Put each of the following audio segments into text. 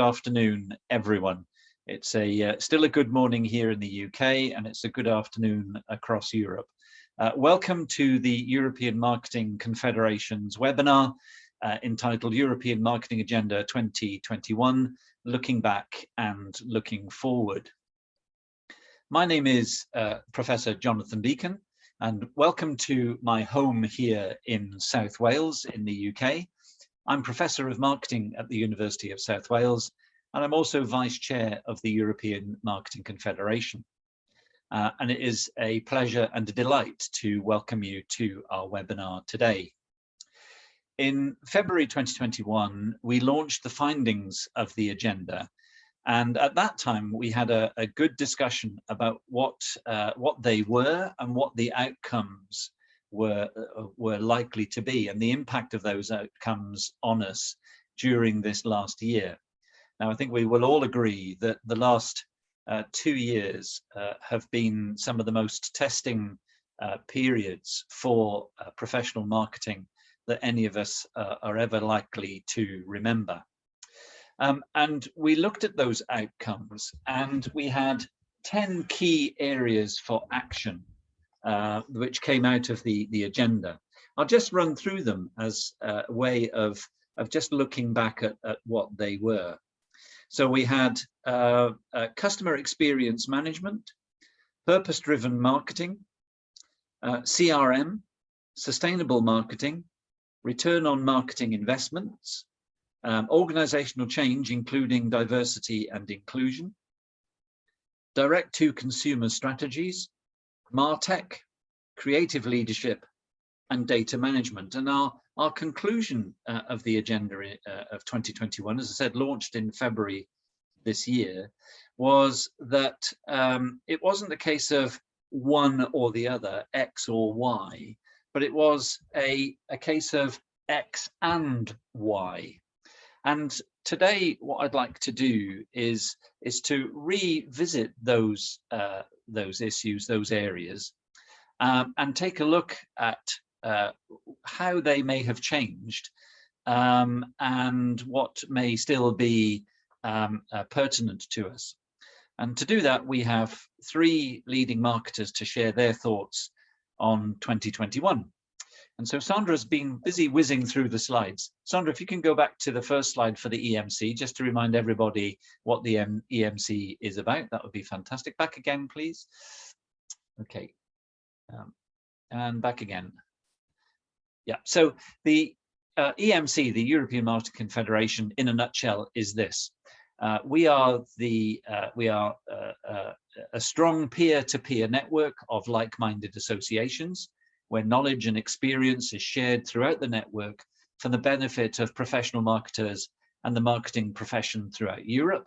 Afternoon, everyone. It's still a good morning here in the UK, and it's a good afternoon across Europe. Welcome to the European Marketing Confederation's webinar entitled European Marketing Agenda 2021, Looking Back and Looking Forward. My name is Professor Jonathan Beacon, and welcome to my home here in South Wales in the UK. I'm Professor of Marketing at the University of South Wales, and I'm also Vice Chair of the European Marketing Confederation. And it is a pleasure and a delight to welcome you to our webinar today. In February 2021, we launched the findings of the agenda, and at that time we had a good discussion about what they were and what the outcomes were likely to be, and the impact of those outcomes on us during this last year. Now, I think we will all agree that the last 2 years have been some of the most testing periods for professional marketing that any of us are ever likely to remember. And we looked at those outcomes, and we had 10 key areas for action which came out of the agenda. I'll just run through them as a way of just looking back at what they were. So we had customer experience management, purpose-driven marketing, CRM, sustainable marketing, return on marketing investments, organizational change, including diversity and inclusion, direct-to-consumer strategies, MarTech, creative leadership, and data management. And our conclusion of the agenda of 2021, as I said, launched in February this year, was that it wasn't a case of one or the other, X or Y, but it was a case of X and Y. And today, what I'd like to do is to revisit those issues, those areas, and take a look at how they may have changed and what may still be pertinent to us. And to do that, we have 3 leading marketers to share their thoughts on 2021. And so Sandra's been busy whizzing through the slides. Sandra, if you can go back to the first slide for the EMC, just to remind everybody what the EMC is about, that would be fantastic. Back again, please. Okay, and back again. Yeah, so the EMC, the European Marketing Confederation, in a nutshell, is this. We are a strong peer-to-peer network of like-minded associations, where knowledge and experience is shared throughout the network for the benefit of professional marketers and the marketing profession throughout Europe.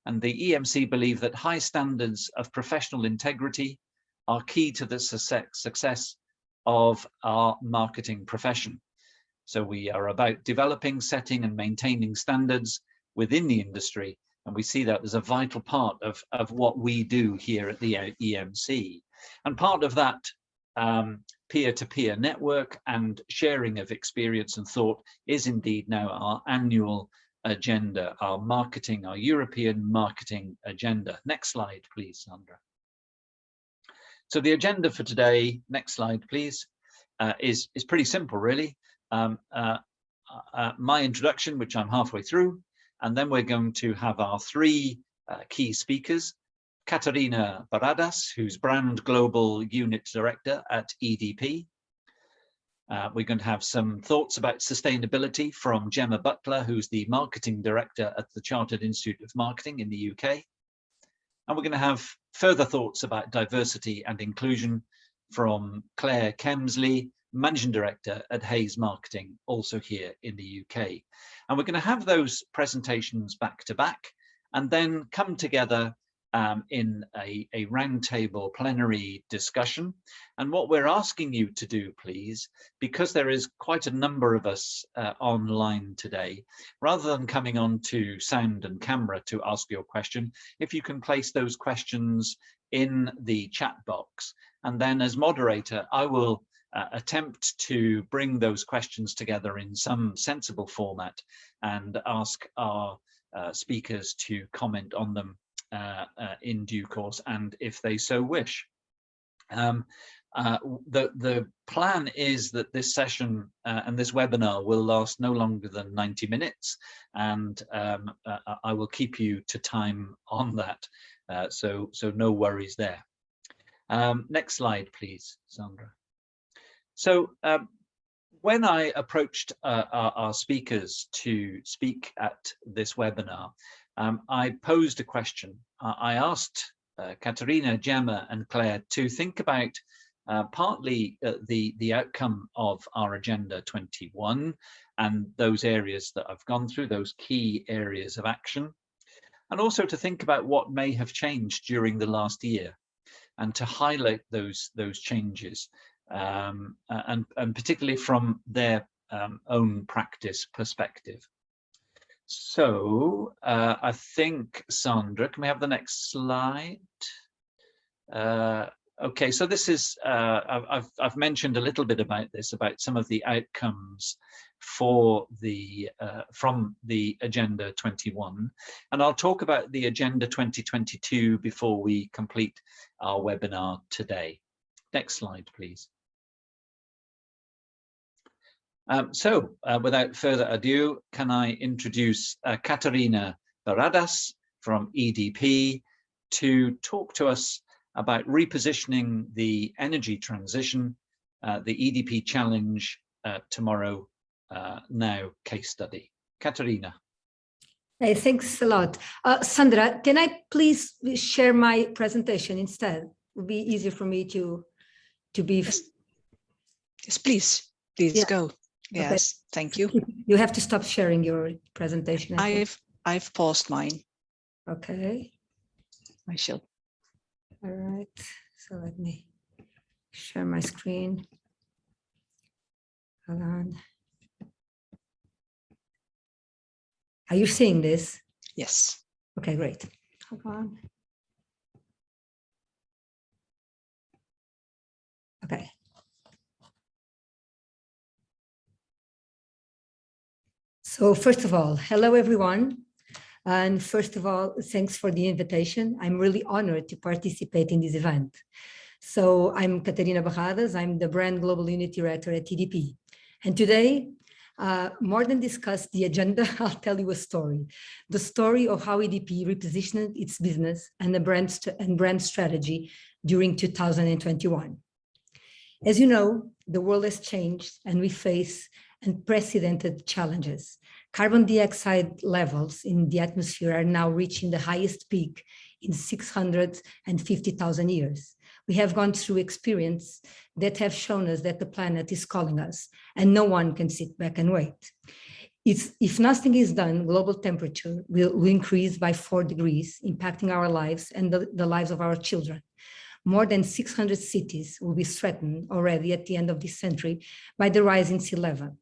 And the EMC believe that high standards of professional integrity are key to the success of our marketing profession. So we are about developing, setting and maintaining standards within the industry. And we see that as a vital part of what we do here at the EMC. And part of that peer-to-peer network and sharing of experience and thought is indeed now our annual agenda, our European marketing agenda. Next slide, please, Sandra. So the agenda for today, next slide, please, is pretty simple, really. My introduction, which I'm halfway through, and then we're going to have our 3 key speakers. Catarina Barradas, who's Brand Global Unit Director at EDP. We're going to have some thoughts about sustainability from Gemma Butler, who's the Marketing Director at the Chartered Institute of Marketing in the UK. And we're going to have further thoughts about diversity and inclusion from Clare Kemsly, Managing Director at Hayes Marketing, also here in the UK. And we're going to have those presentations back to back and then come together in a roundtable plenary discussion. And what we're asking you to do, please, because there is quite a number of us online today, rather than coming on to sound and camera to ask your question, if you can place those questions in the chat box. And then as moderator, I will attempt to bring those questions together in some sensible format and ask our speakers to comment on them in due course, and if they so wish. The plan is that this session and this webinar will last no longer than 90 minutes, and I will keep you to time on that, so no worries there. Next slide, please, Sandra. So when I approached our speakers to speak at this webinar, I posed a question. I asked Catarina, Gemma and Claire to think about partly the outcome of our Agenda 21 and those areas that I've gone through, those key areas of action, and also to think about what may have changed during the last year and to highlight those changes, and particularly from their own practice perspective. So I think, Sandra, can we have the next slide? Okay, so this is, I've mentioned a little bit about this, about some of the outcomes for the from the Agenda 21, and I'll talk about the Agenda 2022 before we complete our webinar today. Next slide, please. Without further ado, can I introduce Catarina Barradas from EDP to talk to us about repositioning the energy transition, the EDP Challenge Tomorrow Now case study. Catarina. Hey, thanks a lot. Sandra, can I please share my presentation instead? It would be easier for me to be... Yes, please Yeah. go. Yes, okay. Thank you. You have to stop sharing your presentation. I've paused mine. Okay. I shall. All right. So let me share my screen. Hold on. Are you seeing this? Yes. Okay, great. Hold on. Okay. So first of all, hello everyone. And first of all, thanks for the invitation. I'm really honored to participate in this event. So I'm Catarina Barradas. I'm the Brand Global Unit Director at EDP. And today, more than discuss the agenda, I'll tell you a story. The story of how EDP repositioned its business and the brand strategy during 2021. As you know, the world has changed and we face unprecedented challenges. Carbon dioxide levels in the atmosphere are now reaching the highest peak in 650,000 years. We have gone through experience that have shown us that the planet is calling us and no one can sit back and wait. If nothing is done, global temperature will increase by 4 degrees, impacting our lives and the lives of our children. More than 600 cities will be threatened already at the end of this century by the rise in sea level.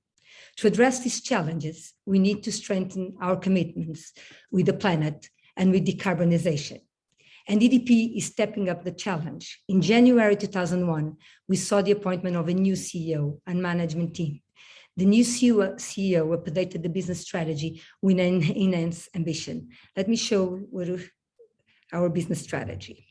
To address these challenges, we need to strengthen our commitments with the planet and with decarbonization. And EDP is stepping up the challenge. In January 2001, we saw the appointment of a new CEO and management team. The new CEO updated the business strategy with an enhanced ambition. Let me show our business strategy.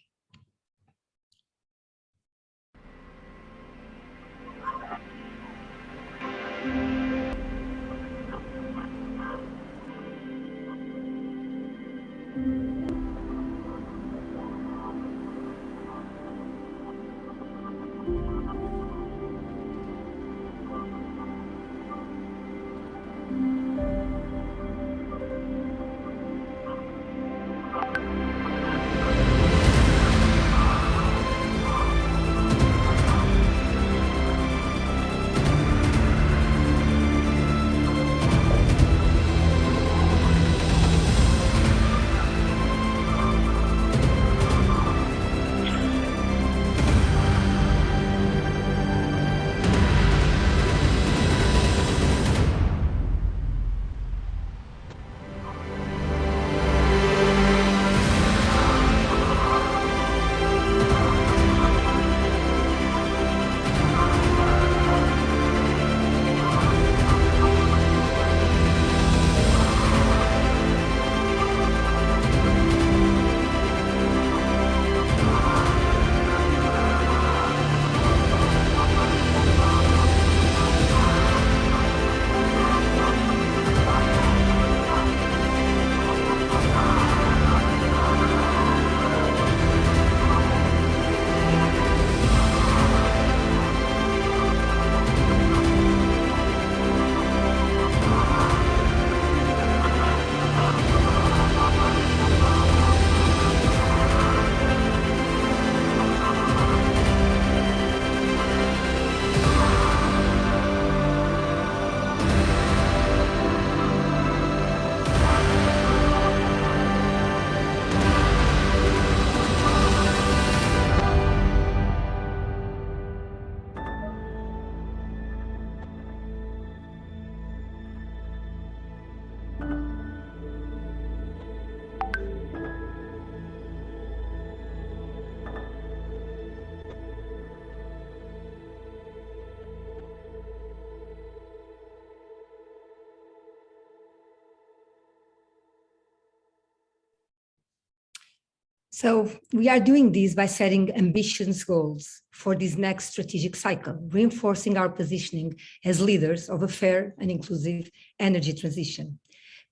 So we are doing this by setting ambitious goals for this next strategic cycle, reinforcing our positioning as leaders of a fair and inclusive energy transition.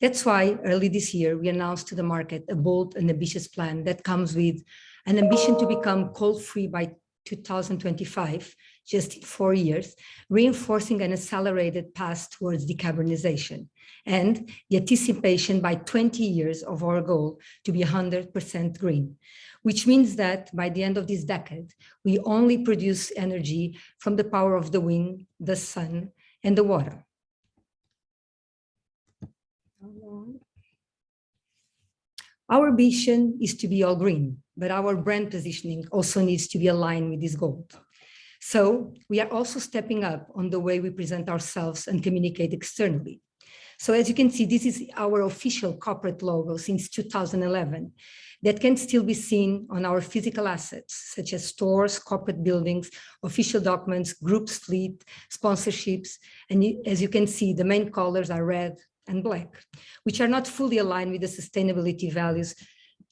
That's why early this year, we announced to the market a bold and ambitious plan that comes with an ambition to become coal-free by 2025, just in 4 years, reinforcing an accelerated path towards decarbonization, and the anticipation by 20 years of our goal to be 100% green, which means that by the end of this decade, we only produce energy from the power of the wind, the sun, and the water. Our ambition is to be all green, but our brand positioning also needs to be aligned with this goal. So we are also stepping up on the way we present ourselves and communicate externally. So as you can see, this is our official corporate logo since 2011 that can still be seen on our physical assets, such as stores, corporate buildings, official documents, groups, fleet, sponsorships. And as you can see, the main colors are red and black, which are not fully aligned with the sustainability values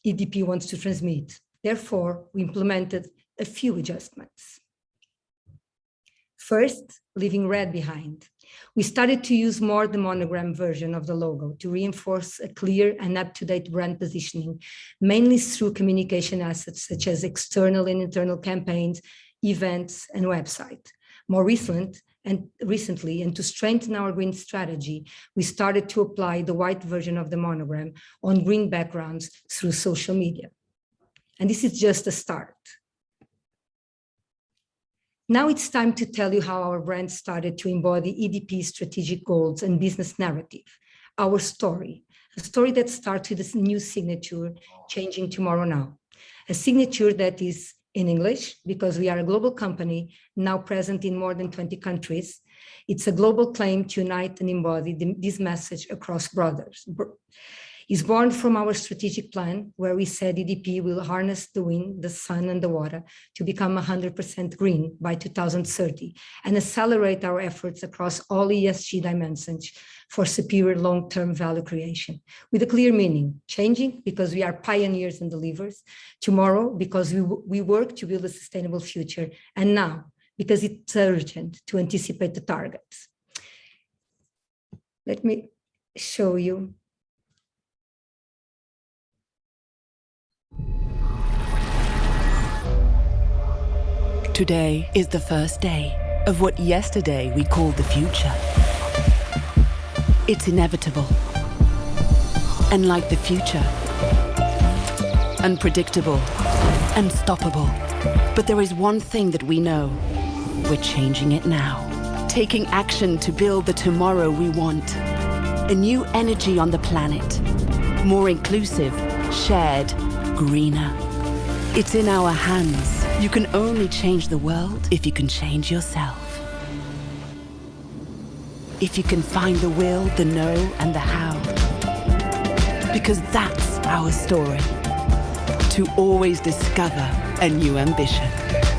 EDP wants to transmit. Therefore, we implemented a few adjustments. First, leaving red behind. We started to use more the monogram version of the logo to reinforce a clear and up-to-date brand positioning, mainly through communication assets such as external and internal campaigns, events, and website. More recently, and to strengthen our green strategy, we started to apply the white version of the monogram on green backgrounds through social media. And this is just a start. Now it's time to tell you how our brand started to embody EDP's strategic goals and business narrative, our story, a story that starts with this new signature, Changing Tomorrow Now, a signature that is in English because we are a global company now present in more than 20 countries. It's a global claim to unite and embody this message across borders. Is born from our strategic plan, where we said EDP will harness the wind, the sun, and the water to become 100% green by 2030 and accelerate our efforts across all ESG dimensions for superior long-term value creation. With a clear meaning: changing because we are pioneers and delivers, tomorrow because we work to build a sustainable future, and now because it's urgent to anticipate the targets. Let me show you. Today is the first day of what yesterday we called the future. It's inevitable. And like the future, unpredictable, unstoppable. But there is one thing that we know: we're changing it now. Taking action to build the tomorrow we want. A new energy on the planet. More inclusive, shared, greener. It's in our hands. You can only change the world if you can change yourself. If you can find the will, the know, and the how. Because that's our story. To always discover a new ambition.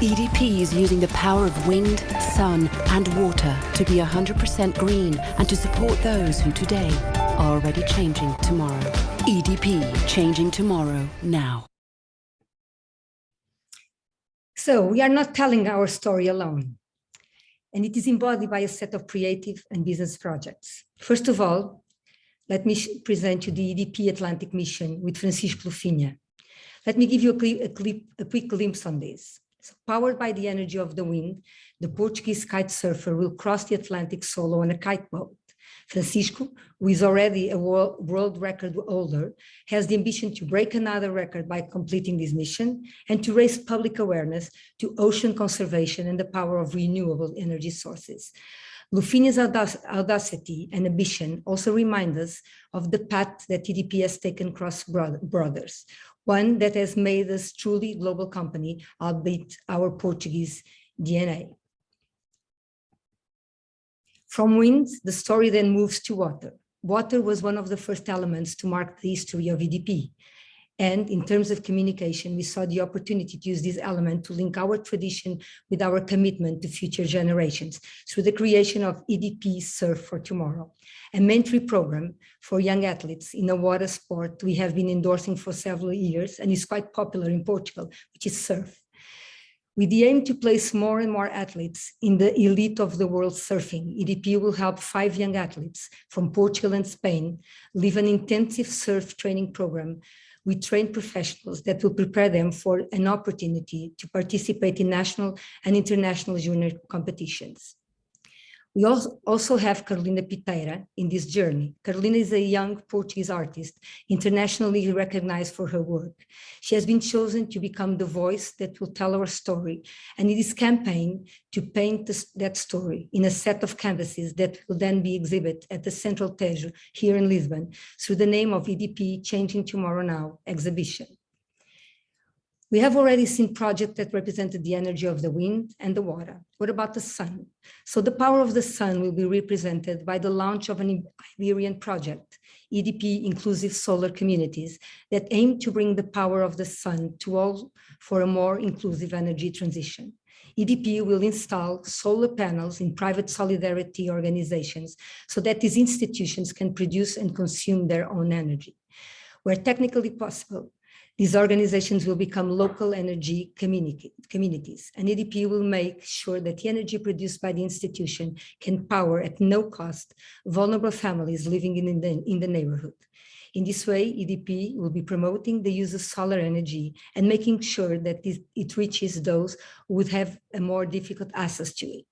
EDP is using the power of wind, sun, and water to be 100% green and to support those who today are already changing tomorrow. EDP, changing tomorrow now. So we are not telling our story alone, and it is embodied by a set of creative and business projects. First of all, let me present you the EDP Atlantic mission with Francisco Lufinha. Let me give you a quick glimpse on this. So, powered by the energy of the wind, the Portuguese kite surfer will cross the Atlantic solo on a kite boat. Francisco, who is already a world record holder, has the ambition to break another record by completing this mission and to raise public awareness to ocean conservation and the power of renewable energy sources. Lufinha's audacity and ambition also remind us of the path that EDP has taken across borders, one that has made us truly global company, albeit our Portuguese DNA. From wind, the story then moves to water. Water was one of the first elements to mark the history of EDP. And in terms of communication, we saw the opportunity to use this element to link our tradition with our commitment to future generations through the creation of EDP Surf for Tomorrow, a mentoring program for young athletes in a water sport we have been endorsing for several years and is quite popular in Portugal, which is surf. With the aim to place more and more athletes in the elite of the world surfing, EDP will help 5 young athletes from Portugal and Spain live an intensive surf training program with trained professionals that will prepare them for an opportunity to participate in national and international junior competitions. We also have Carolina Piteira in this journey. Carolina is a young Portuguese artist, internationally recognized for her work. She has been chosen to become the voice that will tell our story, and it is campaign to paint that story in a set of canvases that will then be exhibited at the Central Tejo here in Lisbon through the name of EDP Changing Tomorrow Now exhibition. We have already seen projects that represented the energy of the wind and the water. What about the sun? So the power of the sun will be represented by the launch of an Iberian project, EDP Inclusive Solar Communities, that aim to bring the power of the sun to all for a more inclusive energy transition. EDP will install solar panels in private solidarity organizations so that these institutions can produce and consume their own energy. Where technically possible, these organizations will become local energy communities, and EDP will make sure that the energy produced by the institution can power at no cost vulnerable families living in the neighborhood. In this way, EDP will be promoting the use of solar energy and making sure that it reaches those who would have a more difficult access to it.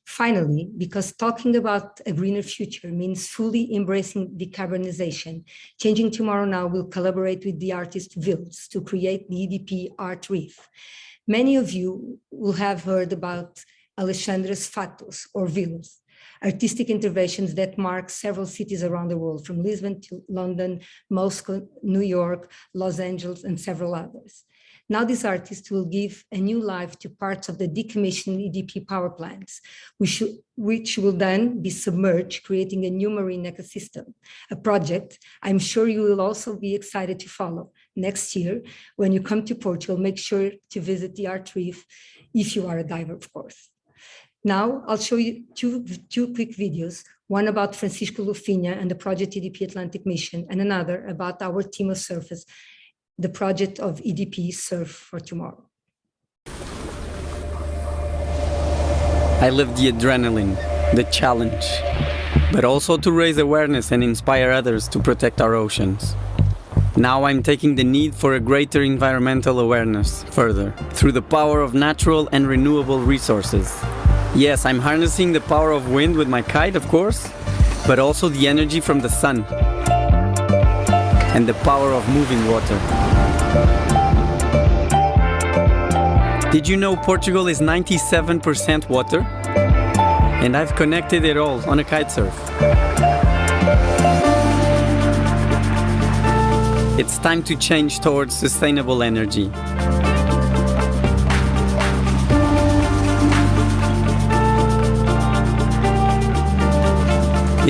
Finally, because talking about a greener future means fully embracing decarbonization, Changing Tomorrow Now will collaborate with the artist Vils to create the EDP Art Reef. Many of you will have heard about Alexandra's Fatos or Vils, artistic interventions that mark several cities around the world, from Lisbon to London, Moscow, New York, Los Angeles, and several others. Now these artists will give a new life to parts of the decommissioned EDP power plants, which will then be submerged, creating a new marine ecosystem, a project I'm sure you will also be excited to follow. Next year, when you come to Portugal, make sure to visit the Art Reef if you are a diver, of course. Now I'll show you two quick videos, one about Francisco Lufinha and the project EDP Atlantic Mission, and another about our team of surfers, the project of EDP Surf for Tomorrow. I live the adrenaline, the challenge, but also to raise awareness and inspire others to protect our oceans. Now I'm taking the need for a greater environmental awareness further, through the power of natural and renewable resources. Yes, I'm harnessing the power of wind with my kite, of course, but also the energy from the sun and the power of moving water. Did you know Portugal is 97% water? And I've connected it all on a kite surf. It's time to change towards sustainable energy.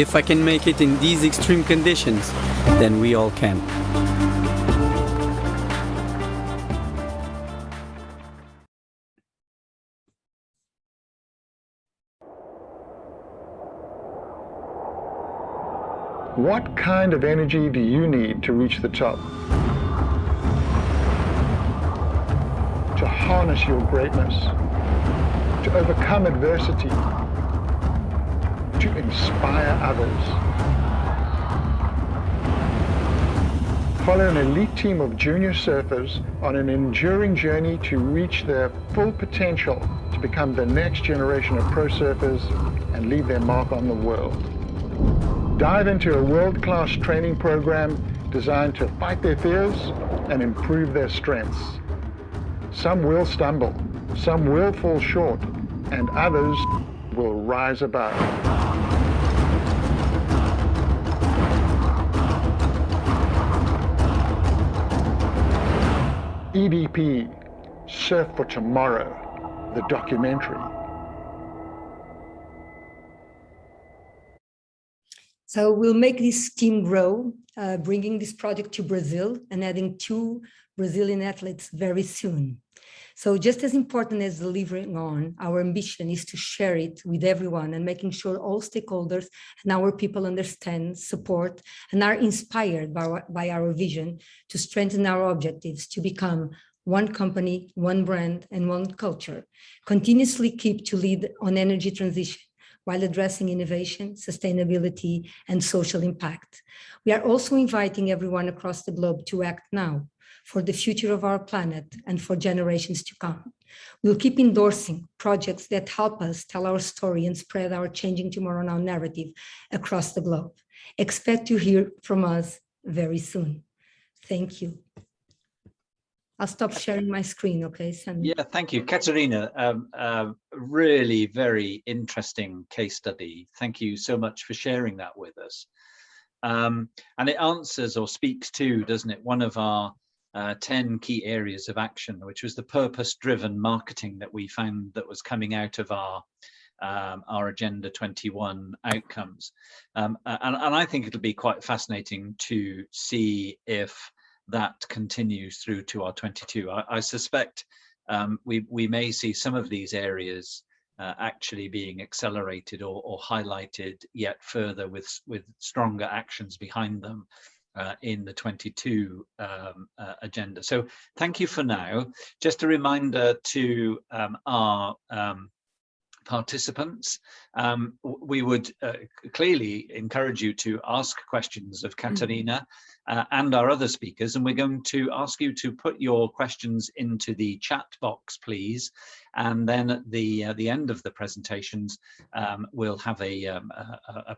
If I can make it in these extreme conditions, then we all can. What kind of energy do you need to reach the top? To harness your greatness, to overcome adversity, to inspire others. Follow an elite team of junior surfers on an enduring journey to reach their full potential to become the next generation of pro surfers and leave their mark on the world. Dive into a world-class training program designed to fight their fears and improve their strengths. Some will stumble, some will fall short, and others will rise above. EDP, Surf for Tomorrow, the documentary. So we'll make this team grow, bringing this project to Brazil and adding 2 Brazilian athletes very soon. So just as important as delivering on, our ambition is to share it with everyone and making sure all stakeholders and our people understand, support, and are inspired by our vision to strengthen our objectives to become one company, one brand, and one culture. Continuously keep to lead on energy transition while addressing innovation, sustainability, and social impact. We are also inviting everyone across the globe to act now for the future of our planet and for generations to come. We'll keep endorsing projects that help us tell our story and spread our Changing Tomorrow Now narrative across the globe. Expect to hear from us very soon. Thank you. I'll stop sharing my screen, okay, Sandy? Yeah, thank you, Catarina. Really very interesting case study. Thank you so much for sharing that with us. And it answers or speaks to, doesn't it, one of our 10 key areas of action, which was the purpose-driven marketing that we found that was coming out of our Agenda 21 outcomes. And I think it'll be quite fascinating to see if that continues through to our 22. I suspect we may see some of these areas actually being accelerated or highlighted yet further with stronger actions behind them in the 22 agenda. So thank you for now. Just a reminder to our participants, we would clearly encourage you to ask questions of Catarina and our other speakers, and we're going to ask you to put your questions into the chat box, please, and then at the end of the presentations we'll have a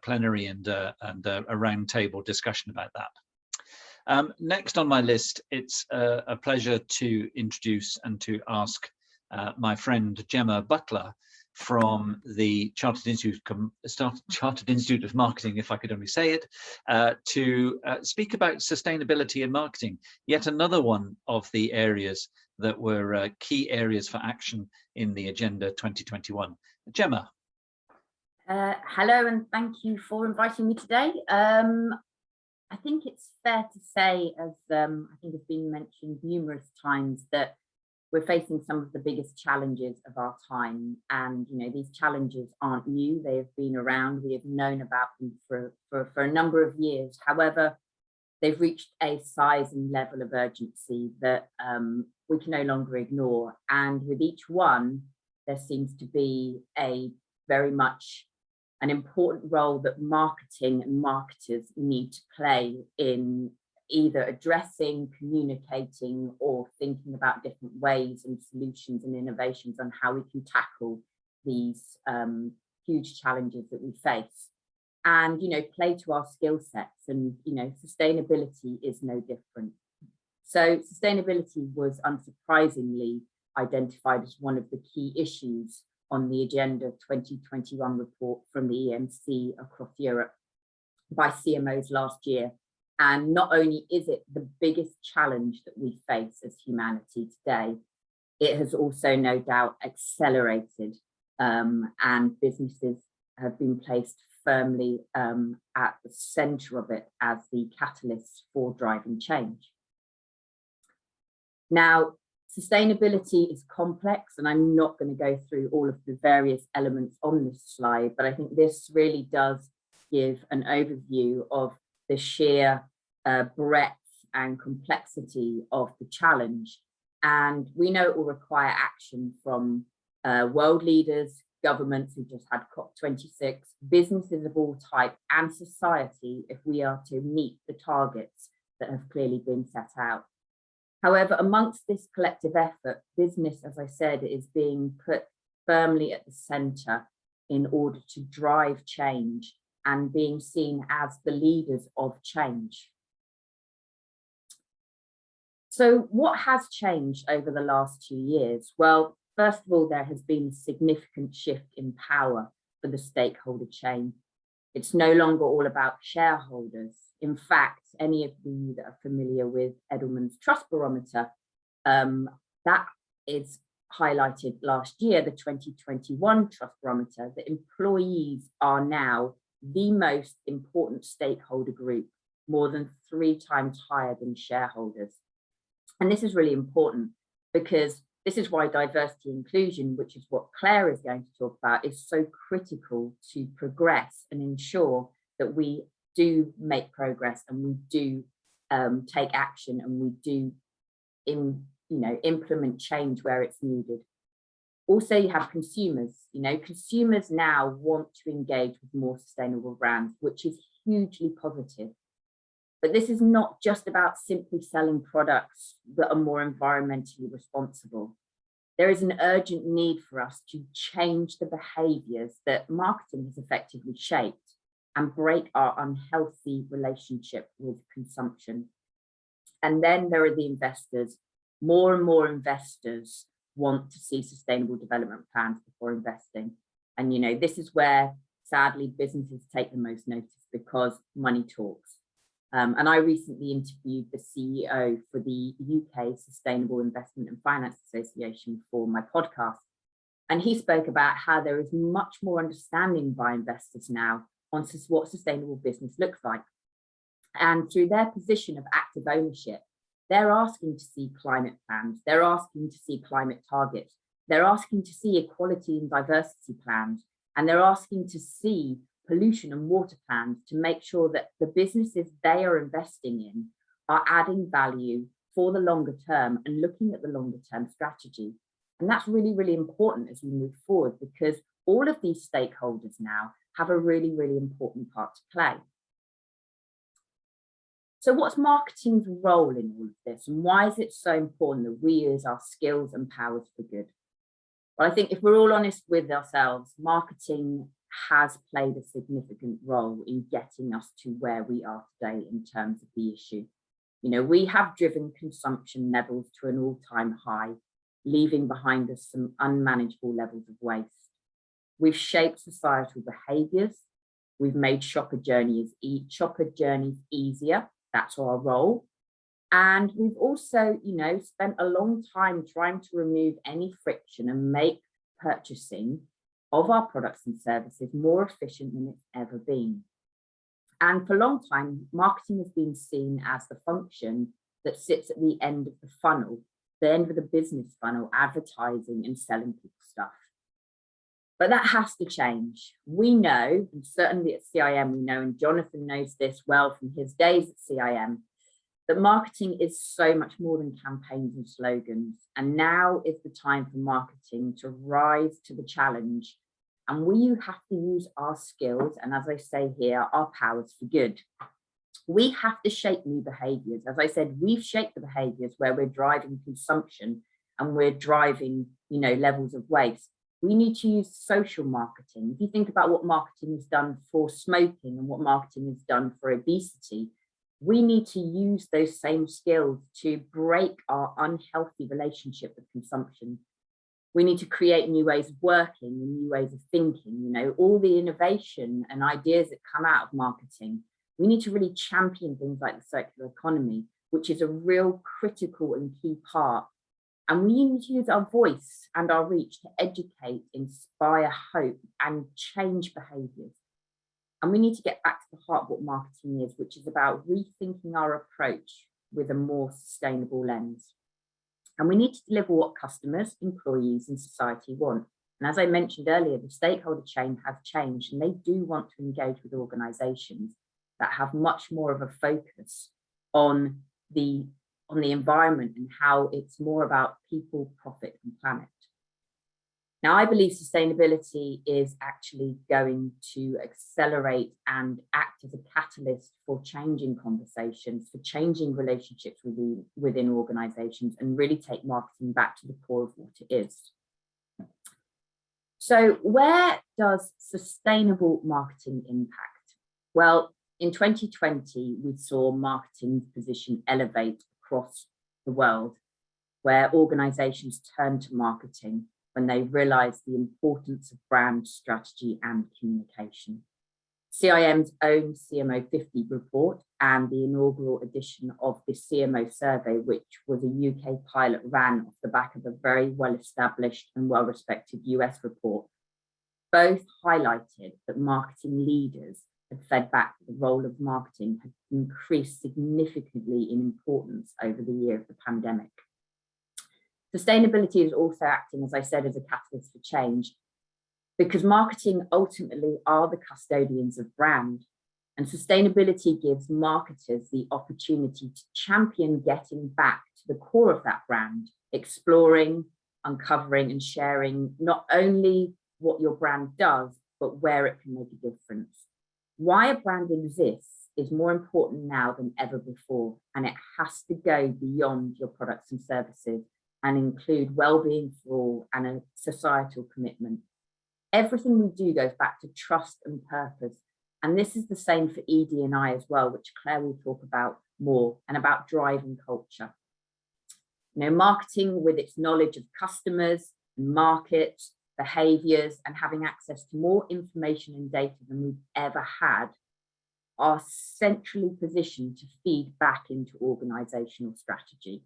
plenary and a roundtable discussion about that. Next on my list, it's a pleasure to introduce and to ask my friend Gemma Butler from the Chartered Institute of Marketing, if I could only say it, to speak about sustainability in marketing, yet another one of the areas that were key areas for action in the Agenda 2021. Gemma. Hello, and thank you for inviting me today. I think it's fair to say, as I think has been mentioned numerous times, that we're facing some of the biggest challenges of our time. And, you know, these challenges aren't new. They have been around. We have known about them for a number of years. However, they've reached a size and level of urgency that we can no longer ignore. And with each one, there seems to be a very much an important role that marketing and marketers need to play in either addressing, communicating, or thinking about different ways and solutions and innovations on how we can tackle these huge challenges that we face. And, you know, play to our skill sets, and, you know, sustainability is no different. So sustainability was unsurprisingly identified as one of the key issues on the Agenda 2021 report from the EMC across Europe by CMOs last year. And not only is it the biggest challenge that we face as humanity today, it has also no doubt accelerated, and businesses have been placed firmly at the center of it as the catalyst for driving change. Now, sustainability is complex, and I'm not going to go through all of the various elements on this slide, but I think this really does give an overview of the sheer breadth and complexity of the challenge. And we know it will require action from world leaders, governments who just had COP26, businesses of all type, and society if we are to meet the targets that have clearly been set out. However, amongst this collective effort, business, as I said, is being put firmly at the center in order to drive change and being seen as the leaders of change. So what has changed over the last 2 years? Well, first of all, there has been a significant shift in power for the stakeholder chain. It's no longer all about shareholders. In fact, any of you that are familiar with Edelman's Trust Barometer, that is highlighted last year, the 2021 Trust Barometer, that employees are now the most important stakeholder group, more than 3 times higher than shareholders. And this is really important because this is why diversity and inclusion, which is what Claire is going to talk about, is so critical to progress and ensure that we do make progress and we do take action and we do implement change where it's needed. Also, you have consumers. Consumers now want to engage with more sustainable brands, which is hugely positive. But this is not just about simply selling products that are more environmentally responsible. There is an urgent need for us to change the behaviours that marketing has effectively shaped and break our unhealthy relationship with consumption. And then there are the investors. More and more investors want to see sustainable development plans before investing. And this is where, sadly, businesses take the most notice because money talks. And I recently interviewed the CEO for the UK Sustainable Investment and Finance Association for my podcast. And he spoke about how there is much more understanding by investors now on what sustainable business looks like. And through their position of active ownership, they're asking to see climate plans, they're asking to see climate targets, they're asking to see equality and diversity plans, and they're asking to see pollution and water plans to make sure that the businesses they are investing in are adding value for the longer term and looking at the longer term strategy. And that's really, really important as we move forward, because all of these stakeholders now have a really, really important part to play. So what's marketing's role in all of this, and why is it so important that we use our skills and powers for good? Well, I think if we're all honest with ourselves, marketing has played a significant role in getting us to where we are today in terms of the issue. We have driven consumption levels to an all-time high, leaving behind us some unmanageable levels of waste. We've shaped societal behaviours. We've made shopper journeys easier. That's our role. And we've also, spent a long time trying to remove any friction and make purchasing of our products and services more efficient than it's ever been. And for a long time, marketing has been seen as the function that sits at the end of the funnel, the end of the business funnel, advertising and selling people stuff. But that has to change. We know, and certainly at CIM we know, and Jonathan knows this well from his days at CIM, that marketing is so much more than campaigns and slogans. And now is the time for marketing to rise to the challenge. And we have to use our skills, and as I say here, our powers for good. We have to shape new behaviours. As I said, we've shaped the behaviours where we're driving consumption and we're driving, levels of waste. We need to use social marketing. If you think about what marketing has done for smoking and what marketing has done for obesity, we need to use those same skills to break our unhealthy relationship with consumption. We need to create new ways of working and new ways of thinking, all the innovation and ideas that come out of marketing. We need to really champion things like the circular economy, which is a real critical and key part. And we need to use our voice and our reach to educate, inspire hope, and change behaviours. And we need to get back to the heart of what marketing is, which is about rethinking our approach with a more sustainable lens. And we need to deliver what customers, employees, and society want. And as I mentioned earlier, the stakeholder chain has changed, and they do want to engage with organisations that have much more of a focus on the environment and how it's more about people, profit, and planet. Now, I believe sustainability is actually going to accelerate and act as a catalyst for changing conversations, for changing relationships within organisations, and really take marketing back to the core of what it is. So where does sustainable marketing impact? Well, in 2020, we saw marketing's position elevate across the world, where organisations turned to marketing when they realised the importance of brand strategy and communication. CIM's own CMO 50 report and the inaugural edition of the CMO survey, which was a UK pilot ran off the back of a very well-established and well-respected US report, both highlighted that marketing leaders had fed back that the role of marketing had increased significantly in importance over the year of the pandemic. Sustainability is also acting, as I said, as a catalyst for change, because marketing ultimately are the custodians of brand, and sustainability gives marketers the opportunity to champion getting back to the core of that brand, exploring, uncovering and sharing not only what your brand does, but where it can make a difference. Why a brand exists is more important now than ever before, and it has to go beyond your products and services and include well-being for all and a societal commitment. Everything we do goes back to trust and purpose. And this is the same for ED&I as well, which Claire will talk about more, and about driving culture. You know, marketing with its knowledge of customers, markets, behaviors, and having access to more information and data than we've ever had are centrally positioned to feed back into organizational strategy.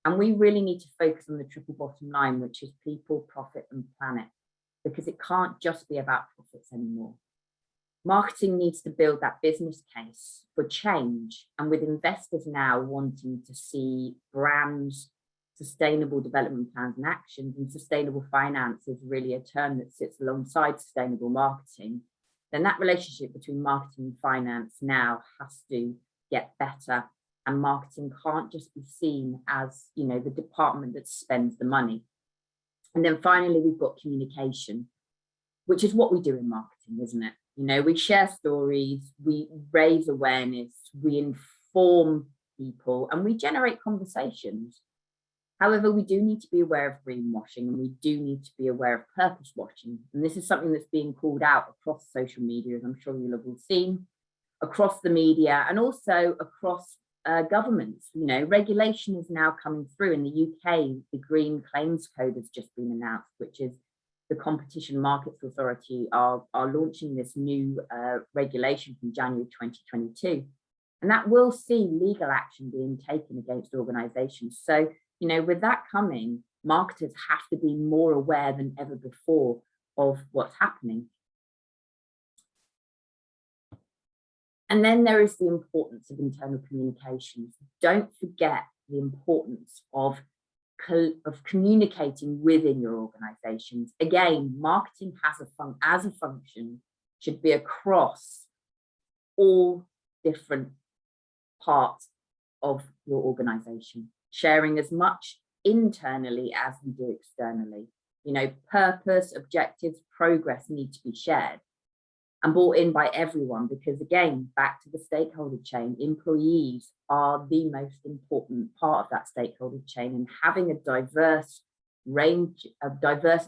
And we really need to focus on the triple bottom line, which is people, profit, and planet, because it can't just be about profits anymore. Marketing needs to build that business case for change. And with investors now wanting to see brands, sustainable development plans and actions, and sustainable finance is really a term that sits alongside sustainable marketing, then that relationship between marketing and finance now has to get better. And marketing can't just be seen as, you know, the department that spends the money. And then finally, we've got communication, which is what we do in marketing, isn't it? You know, we share stories, we raise awareness, we inform people, and we generate conversations. However, we do need to be aware of greenwashing, and we do need to be aware of purpose washing. And this is something that's being called out across social media, as I'm sure you'll have all seen, across the media, and also across governments. You know, regulation is now coming through. In the UK, the Green Claims Code has just been announced, which is the Competition Markets Authority are launching this new regulation from January 2022. And that will see legal action being taken against organizations. So, you know, with that coming, marketers have to be more aware than ever before of what's happening. And then there is the importance of internal communications. Don't forget the importance of communicating within your organizations. Again, marketing as a function should be across all different parts of your organization, sharing as much internally as we do externally. You know, purpose, objectives, progress need to be shared and brought in by everyone, because again, back to the stakeholder chain, employees are the most important part of that stakeholder chain, and having a diverse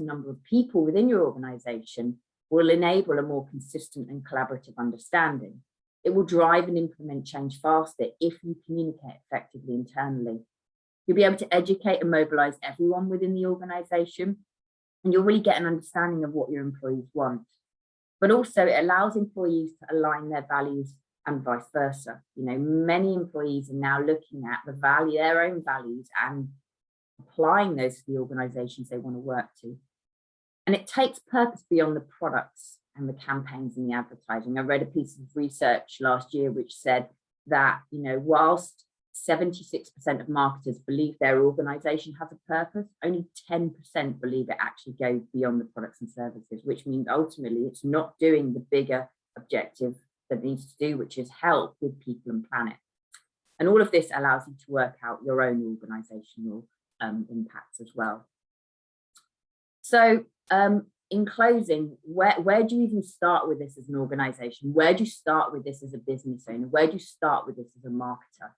number of people within your organization will enable a more consistent and collaborative understanding. It will drive and implement change faster if you communicate effectively internally. You'll be able to educate and mobilize everyone within the organization, and you'll really get an understanding of what your employees want. But also it allows employees to align their values and vice versa. You know, many employees are now looking at their own values and applying those to the organizations they want to work to. And it takes purpose beyond the products and the campaigns and the advertising. I read a piece of research last year which said that, you know, whilst 76% of marketers believe their organization has a purpose, only 10% believe it actually goes beyond the products and services, which means ultimately it's not doing the bigger objective that it needs to do, which is help with people and planet. And all of this allows you to work out your own organizational impacts as well. So in closing, where do you even start with this as an organization? Where do you start with this as a business owner? Where do you start with this as a marketer?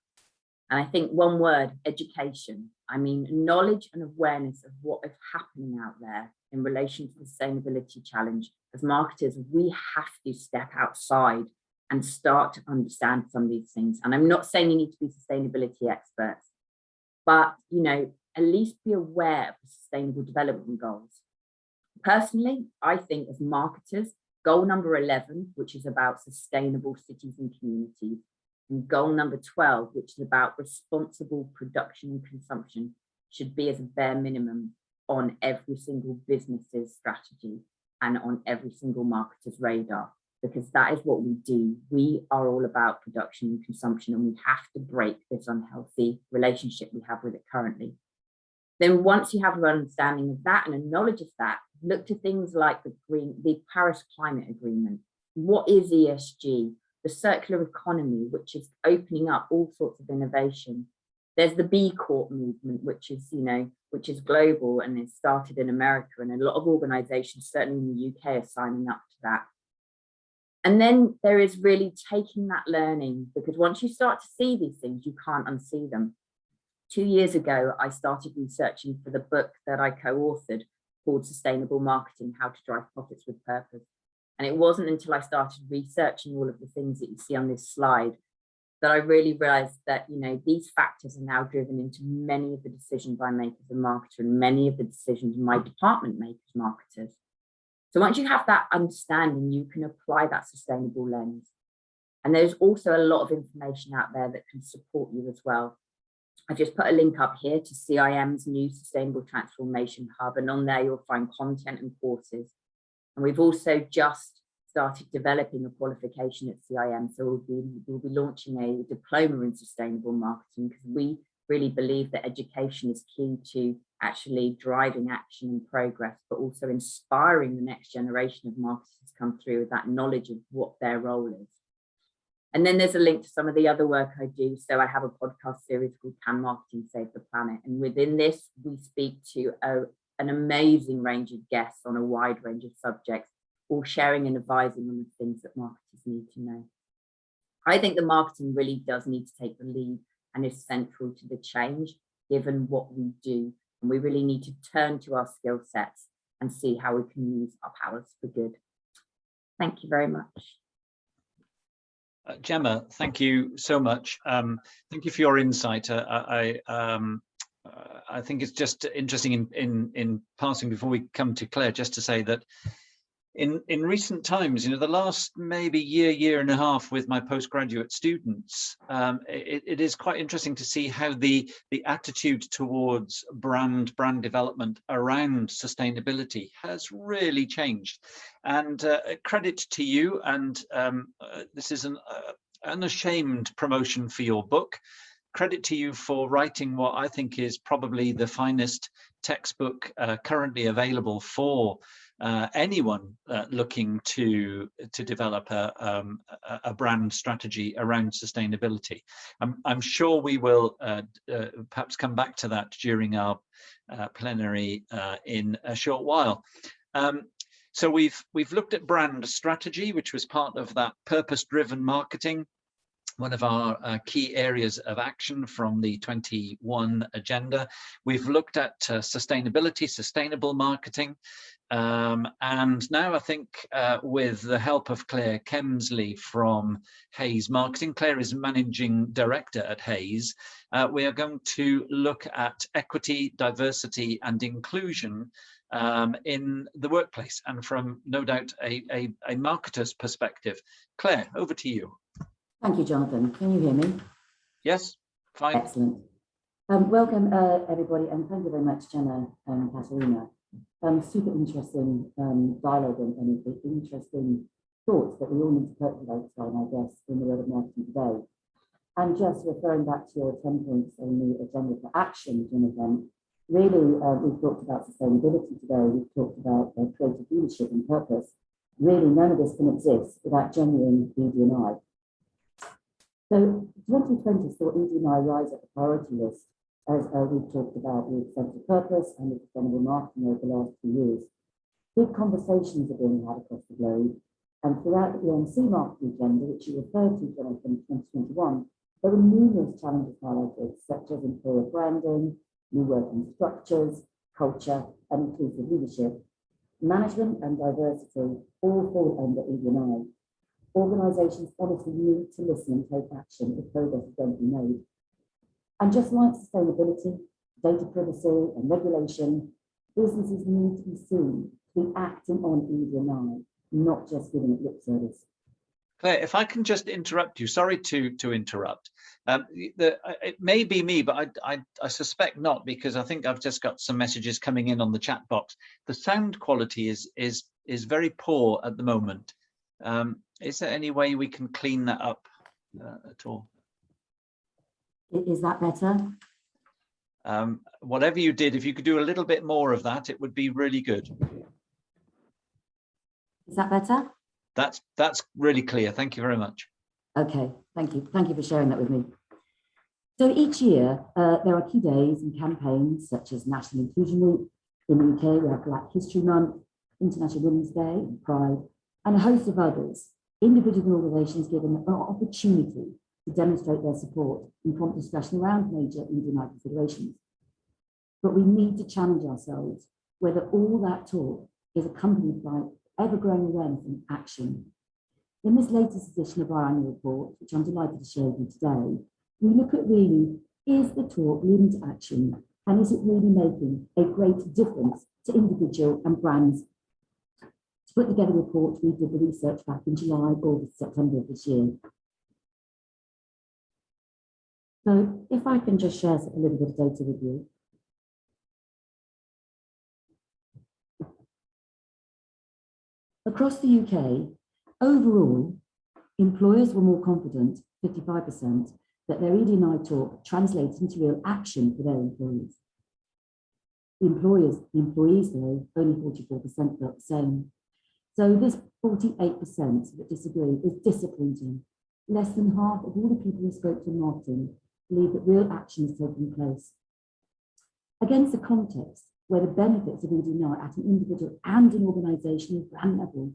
And I think one word, education. I mean, knowledge and awareness of what is happening out there in relation to the sustainability challenge. As marketers, we have to step outside and start to understand some of these things. And I'm not saying you need to be sustainability experts, but, you know, at least be aware of the sustainable development goals. Personally, I think as marketers, goal number 11, which is about sustainable cities and communities, and goal number 12, which is about responsible production and consumption, should be as a bare minimum on every single business's strategy. and on every single marketer's radar, because that is what we do. We are all about production and consumption, and we have to break this unhealthy relationship we have with it currently. Then once you have an understanding of that and a knowledge of that, look to things like the Paris Climate Agreement. What is ESG? The circular economy, which is opening up all sorts of innovation. There's the B Corp movement, which is, which is global and it started in America, and a lot of organizations, certainly in the UK, are signing up to that. And then there is really taking that learning, because once you start to see these things, you can't unsee them. 2 years ago, I started researching for the book that I co-authored called Sustainable Marketing: How to Drive Profits with Purpose. And it wasn't until I started researching all of the things that you see on this slide that I really realized that, these factors are now driven into many of the decisions I make as a marketer and many of the decisions my department makes as marketers. So once you have that understanding, you can apply that sustainable lens. And there's also a lot of information out there that can support you as well. I've just put a link up here to CIM's new Sustainable Transformation Hub, and on there you'll find content and courses. And we've also just started developing a qualification at CIM, so we'll be launching a diploma in sustainable marketing, because we really believe that education is key to actually driving action and progress, but also inspiring the next generation of marketers to come through with that knowledge of what their role is. And then there's a link to some of the other work I do. So I have a podcast series called Can Marketing Save the Planet? And within this, we speak to an amazing range of guests on a wide range of subjects, all sharing and advising on the things that marketers need to know. I think the marketing really does need to take the lead and is central to the change, given what we do. And we really need to turn to our skill sets and see how we can use our powers for good. Thank you very much. Gemma, thank you so much. Thank you for your insight. I think it's just interesting in passing, before we come to Claire, just to say that in recent times, the last maybe year and a half with my postgraduate students, it is quite interesting to see how the attitude towards brand development around sustainability has really changed. And credit to you, and this is an unashamed promotion for your book. Credit to you for writing what I think is probably the finest textbook currently available for anyone looking to develop a brand strategy around sustainability. I'm sure we will perhaps come back to that during our plenary in a short while. So we've looked at brand strategy, which was part of that purpose-driven marketing, one of our key areas of action from the 21 agenda. We've looked at sustainability, sustainable marketing, and now I think with the help of Clare Kemsly from Hays Marketing, Claire is managing director at Hays, we are going to look at equity, diversity and inclusion in the workplace, and from no doubt a marketer's perspective. Claire, over to you. Thank you, Jonathan. Can you hear me? Yes, fine. Excellent. Welcome, everybody, and thank you very much, Gemma and Catarina. Super interesting dialogue and interesting thoughts that we all need to percolate on, I guess, in the world of marketing today. And just referring back to your 10 points on the agenda for action, Jonathan, really, we've talked about sustainability today, we've talked about creative leadership and purpose. Really, none of this can exist without genuine ED&I. So 2020 saw ED&I rise at the priority list, as we've talked about with sense of purpose and with sustainable marketing over the last 2 years. Big conversations are being had across the globe, and throughout the EMC marketing agenda, which you referred to, Jonathan, in 2021, there were numerous challenges highlighted, such as employer branding, new working structures, culture, and inclusive leadership. Management and diversity all fall under ED&I. Organisations honestly need to listen and take action if progress is going to be made. And just like sustainability, data privacy and regulation, businesses need to be seen to be acting on ED&I, not just giving it lip service. Claire, if I can just interrupt you, sorry to interrupt. It may be me, but I suspect not, because I think I've just got some messages coming in on the chat box. The sound quality is is very poor at the moment. Is there any way we can clean that up at all? Is that better? Whatever you did, if you could do a little bit more of that, it would be really good. Is that better? That's really clear. Thank you very much. Okay, thank you. Thank you for sharing that with me. So each year, there are key days and campaigns such as National Inclusion Week. In the UK, we have Black History Month, International Women's Day, Pride, and a host of others. Individual organisations given an opportunity to demonstrate their support and prompt discussion around major Indian confederations. But we need to challenge ourselves whether all that talk is accompanied by ever-growing awareness and action. In this latest edition of our annual report, which I'm delighted to share with you today, we look at really, is the talk leading to action, and is it really making a great difference to individual and brands? To put together a report, we did the research back in July, August, September of this year. So if I can just share a little bit of data with you. Across the UK, overall, employers were more confident, 55%, that their ED&I talk translates into real action for their employees. The employees though, only 44% felt the same. So this 48% that disagree is disappointing. Less than half of all the people who spoke to marketing believe that real action is taking place. Against the context where the benefits of ED&I at an individual and an organisational brand level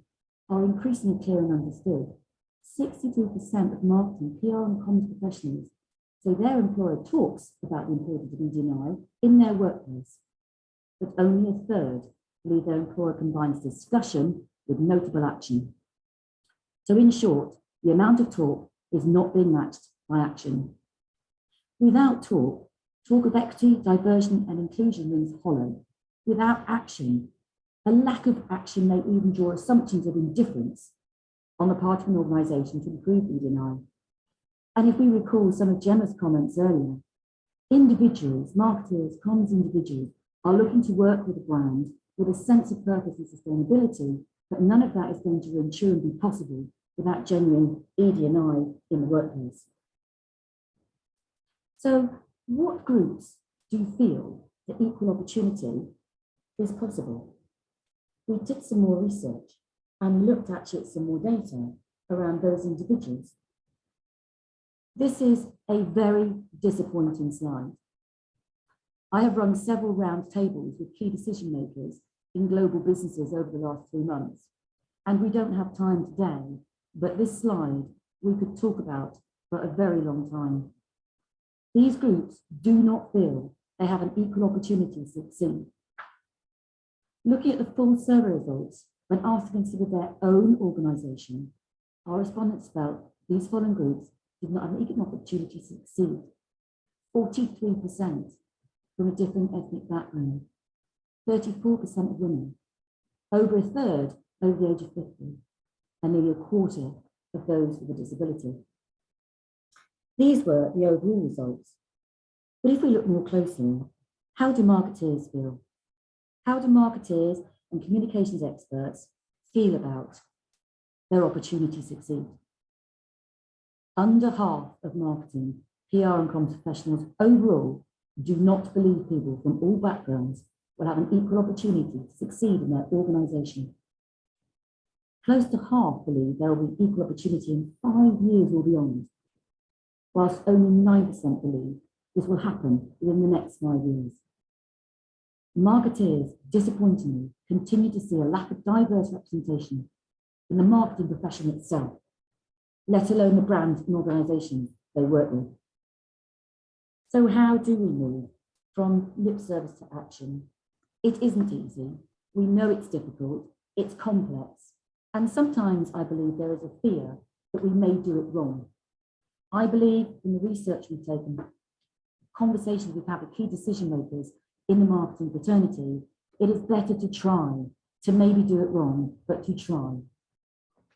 are increasingly clear and understood, 62% of marketing, PR and comms professionals say their employer talks about the importance of ED&I in their workplace, but only a third believe their employer combines discussion with notable action. So in short, the amount of talk is not being matched by action. Without talk of equity, diversion and inclusion rings hollow. Without action, a lack of action may even draw assumptions of indifference on the part of an organisation to improve ED&I. And if we recall some of Gemma's comments earlier, individuals, marketers, comms individuals are looking to work with a brand with a sense of purpose and sustainability, but none of that is going to ensure and be possible without genuine ED&I in the workplace. So what groups do you feel that equal opportunity is possible? We did some more research and looked actually at some more data around those individuals. This is a very disappointing slide. I have run several round tables with key decision makers in global businesses over the last 3 months, and we don't have time today, but this slide we could talk about for a very long time. These groups do not feel they have an equal opportunity to succeed. Looking at the full survey results, when asked to consider their own organisation, our respondents felt these following groups did not have an equal opportunity to succeed. 43% from a different ethnic background, 34% of women, over a third over the age of 50, and nearly a quarter of those with a disability. These were the overall results. But if we look more closely, how do marketers feel? How do marketers and communications experts feel about their opportunity to succeed? Under half of marketing, PR and comms professionals overall do not believe people from all backgrounds will have an equal opportunity to succeed in their organisation. Close to half believe there will be equal opportunity in 5 years or beyond, whilst only 9% believe this will happen within the next 5 years. Marketeers, disappointingly, continue to see a lack of diverse representation in the marketing profession itself, let alone the brands and organisations they work with. So how do we move from lip service to action? It isn't easy. We know it's difficult, it's complex, and sometimes I believe there is a fear that we may do it wrong. I believe in the research we've taken, conversations we've had with key decision makers in the marketing fraternity, it is better to try, to maybe do it wrong, but to try.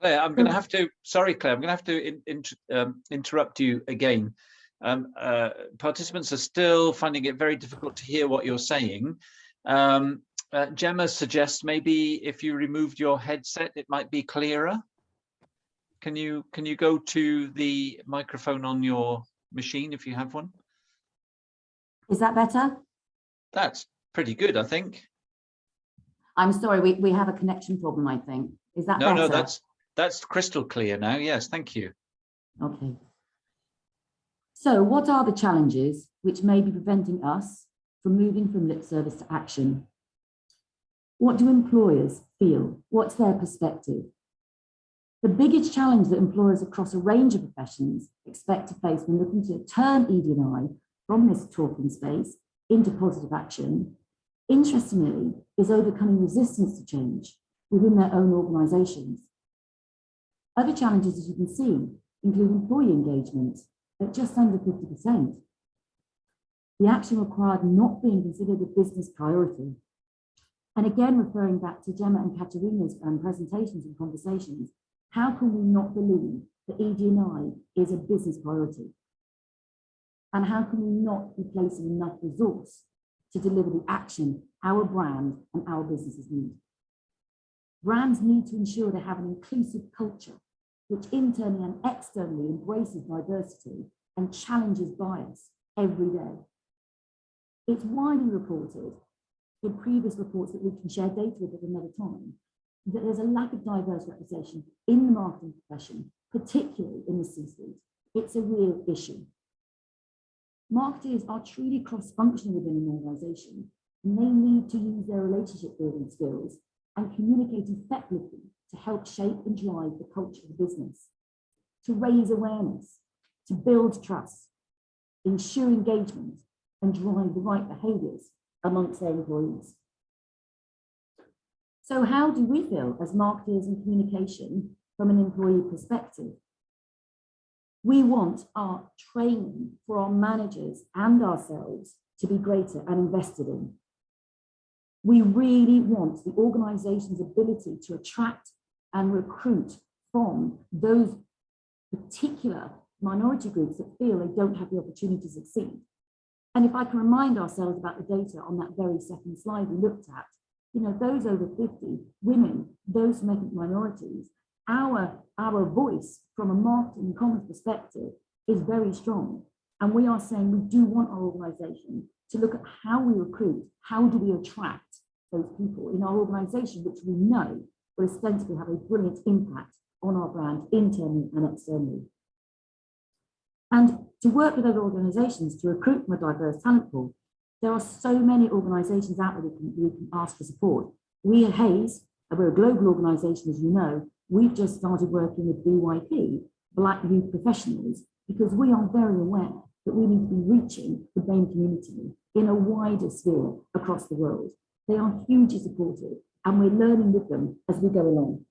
Claire, I'm going to have to, sorry, Claire, I'm going to have to interrupt you again. Participants are still finding it very difficult to hear what you're saying. Gemma suggests maybe if you removed your headset, it might be clearer. Can you go to the microphone on your machine if you have one? Is that better? That's pretty good, I think. I'm sorry, we have a connection problem, I think. Is that better? No, that's crystal clear now. Yes, thank you. Okay. So what are the challenges which may be preventing us from moving from lip service to action? What do employers feel? What's their perspective? The biggest challenge that employers across a range of professions expect to face when looking to turn ED&I from this talking space into positive action, interestingly, is overcoming resistance to change within their own organisations. Other challenges, as you can see, include employee engagement at just under 50%. The action required not being considered a business priority. And again, referring back to Gemma and Catarina's presentations and conversations, how can we not believe that ED&I is a business priority? And how can we not be placing enough resource to deliver the action our brand and our businesses need? Brands need to ensure they have an inclusive culture, which internally and externally embraces diversity and challenges bias every day. It's widely reported in previous reports that we can share data with at another time, that there's a lack of diverse representation in the marketing profession, particularly in the C-suite. It's a real issue. Marketers are truly cross-functional within an organisation, and they need to use their relationship building skills and communicate effectively to help shape and drive the culture of the business, to raise awareness, to build trust, ensure engagement, and drive the right behaviours amongst their employees. So how do we feel as marketers in communication from an employee perspective? We want our training for our managers and ourselves to be greater and invested in. We really want the organisation's ability to attract and recruit from those particular minority groups that feel they don't have the opportunity to succeed. And if I can remind ourselves about the data on that very second slide we looked at, you know, those over 50, women, those from ethnic minorities, our voice from a marketing and commerce perspective is very strong. And we are saying we do want our organisation to look at how we recruit, how do we attract those people in our organisation, which we know will ostensibly have a brilliant impact on our brand internally and externally. And to work with other organisations to recruit from a diverse talent pool, there are so many organisations out there we can ask for support. We at Hayes, we're a global organisation, as you know, we've just started working with BYP, Black Youth Professionals, because we are very aware that we need to be reaching the BAME community in a wider sphere across the world. They are hugely supportive, and we're learning with them as we go along.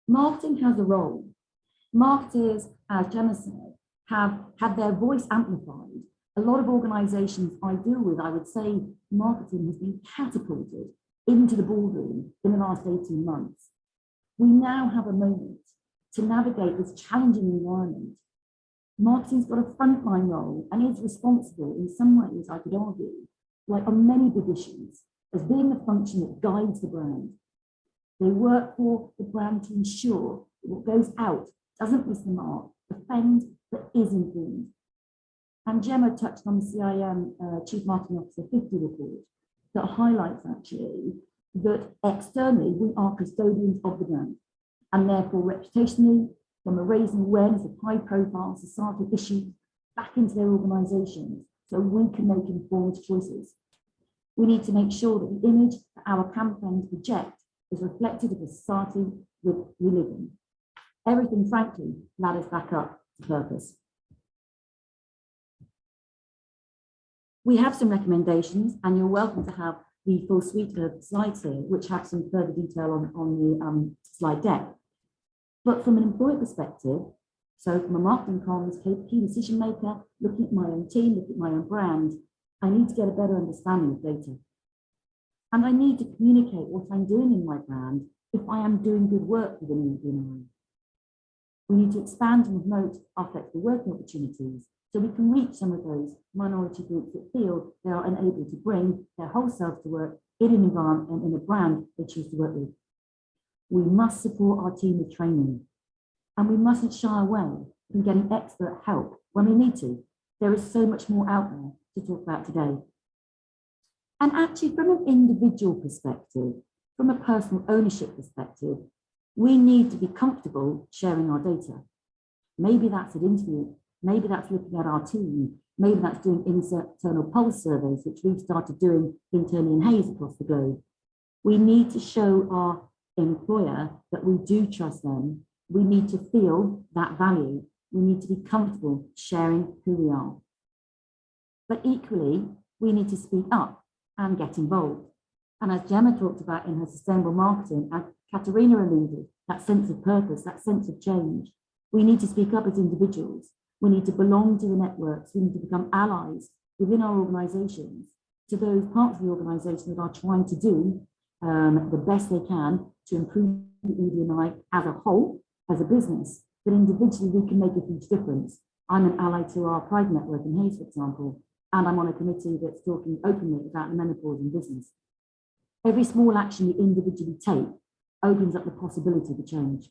Marketing has a role. Marketers, as Gemma said, have had their voice amplified. A lot of organisations I deal with, I would say marketing has been catapulted into the boardroom in the last 18 months. We now have a moment to navigate this challenging environment. Marketing's got a frontline role and is responsible in some ways, I could argue, like on many big issues, as being the function that guides the brand. They work for the brand to ensure that what goes out doesn't miss the mark, offend, but is improved. And Gemma touched on the CIM Chief Marketing Officer 50 report that highlights actually that externally we are custodians of the brand, and therefore reputationally, from a raising awareness of high profile societal issues back into their organisations so we can make informed choices. We need to make sure that the image that our campaigns project is reflected of the society we live in. Everything, frankly, ladders back up to purpose. We have some recommendations, and you're welcome to have the full suite of slides here, which have some further detail on the slide deck. But from an employer perspective, so from a marketing comms, key decision maker, looking at my own team, looking at my own brand, I need to get a better understanding of data. And I need to communicate what I'm doing in my brand if I am doing good work within ED&I. We need to expand and promote our flexible working opportunities So we can reach some of those minority groups that feel they are unable to bring their whole selves to work in an environment and in a brand they choose to work with. We must support our team with training, and we mustn't shy away from getting expert help when we need to. There is so much more out there to talk about today. And actually, from an individual perspective, from a personal ownership perspective, we need to be comfortable sharing our data. Maybe that's an interview, maybe that's looking at our team, maybe that's doing internal pulse surveys, which we've started doing internally in Hayes across the globe. We need to show our employer that we do trust them. We need to feel that value. We need to be comfortable sharing who we are. But equally, we need to speak up and get involved. And as Gemma talked about in her sustainable marketing, and Catarina alluded, that sense of purpose, that sense of change, we need to speak up as individuals. We need to belong to the networks. We need to become allies within our organisations to those parts of the organisation that are trying to do the best they can to improve the ED&I as a whole, as a business, but individually we can make a huge difference. I'm an ally to our Pride network in Hayes, for example, and I'm on a committee that's talking openly about the menopause in business. Every small action we individually take opens up the possibility for change.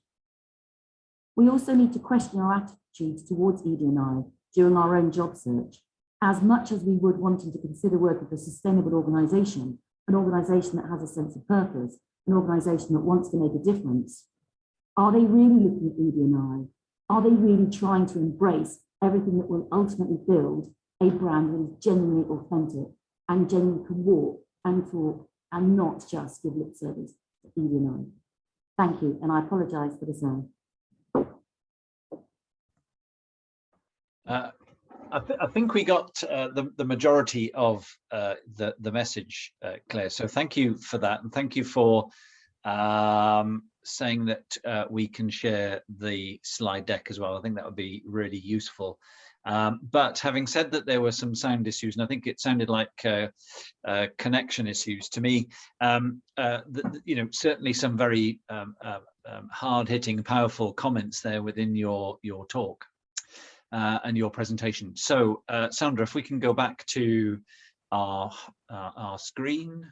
We also need to question our attitudes towards ED&I during our own job search, as much as we would wanting to consider working for a sustainable organisation, an organisation that has a sense of purpose, an organisation that wants to make a difference. Are they really looking at ED&I? Are they really trying to embrace everything that will ultimately build a brand that is genuinely authentic and genuinely can walk and talk and not just give lip service to ED&I? Thank you, and I apologise for the sound. I think we got the majority of the message, Claire. So thank you for that, and thank you for saying that we can share the slide deck as well. I think that would be really useful. But having said that, there were some sound issues, and I think it sounded like connection issues to me. Certainly some very hard-hitting, powerful comments there within your talk. And your presentation. So, Sandra, if we can go back to our screen.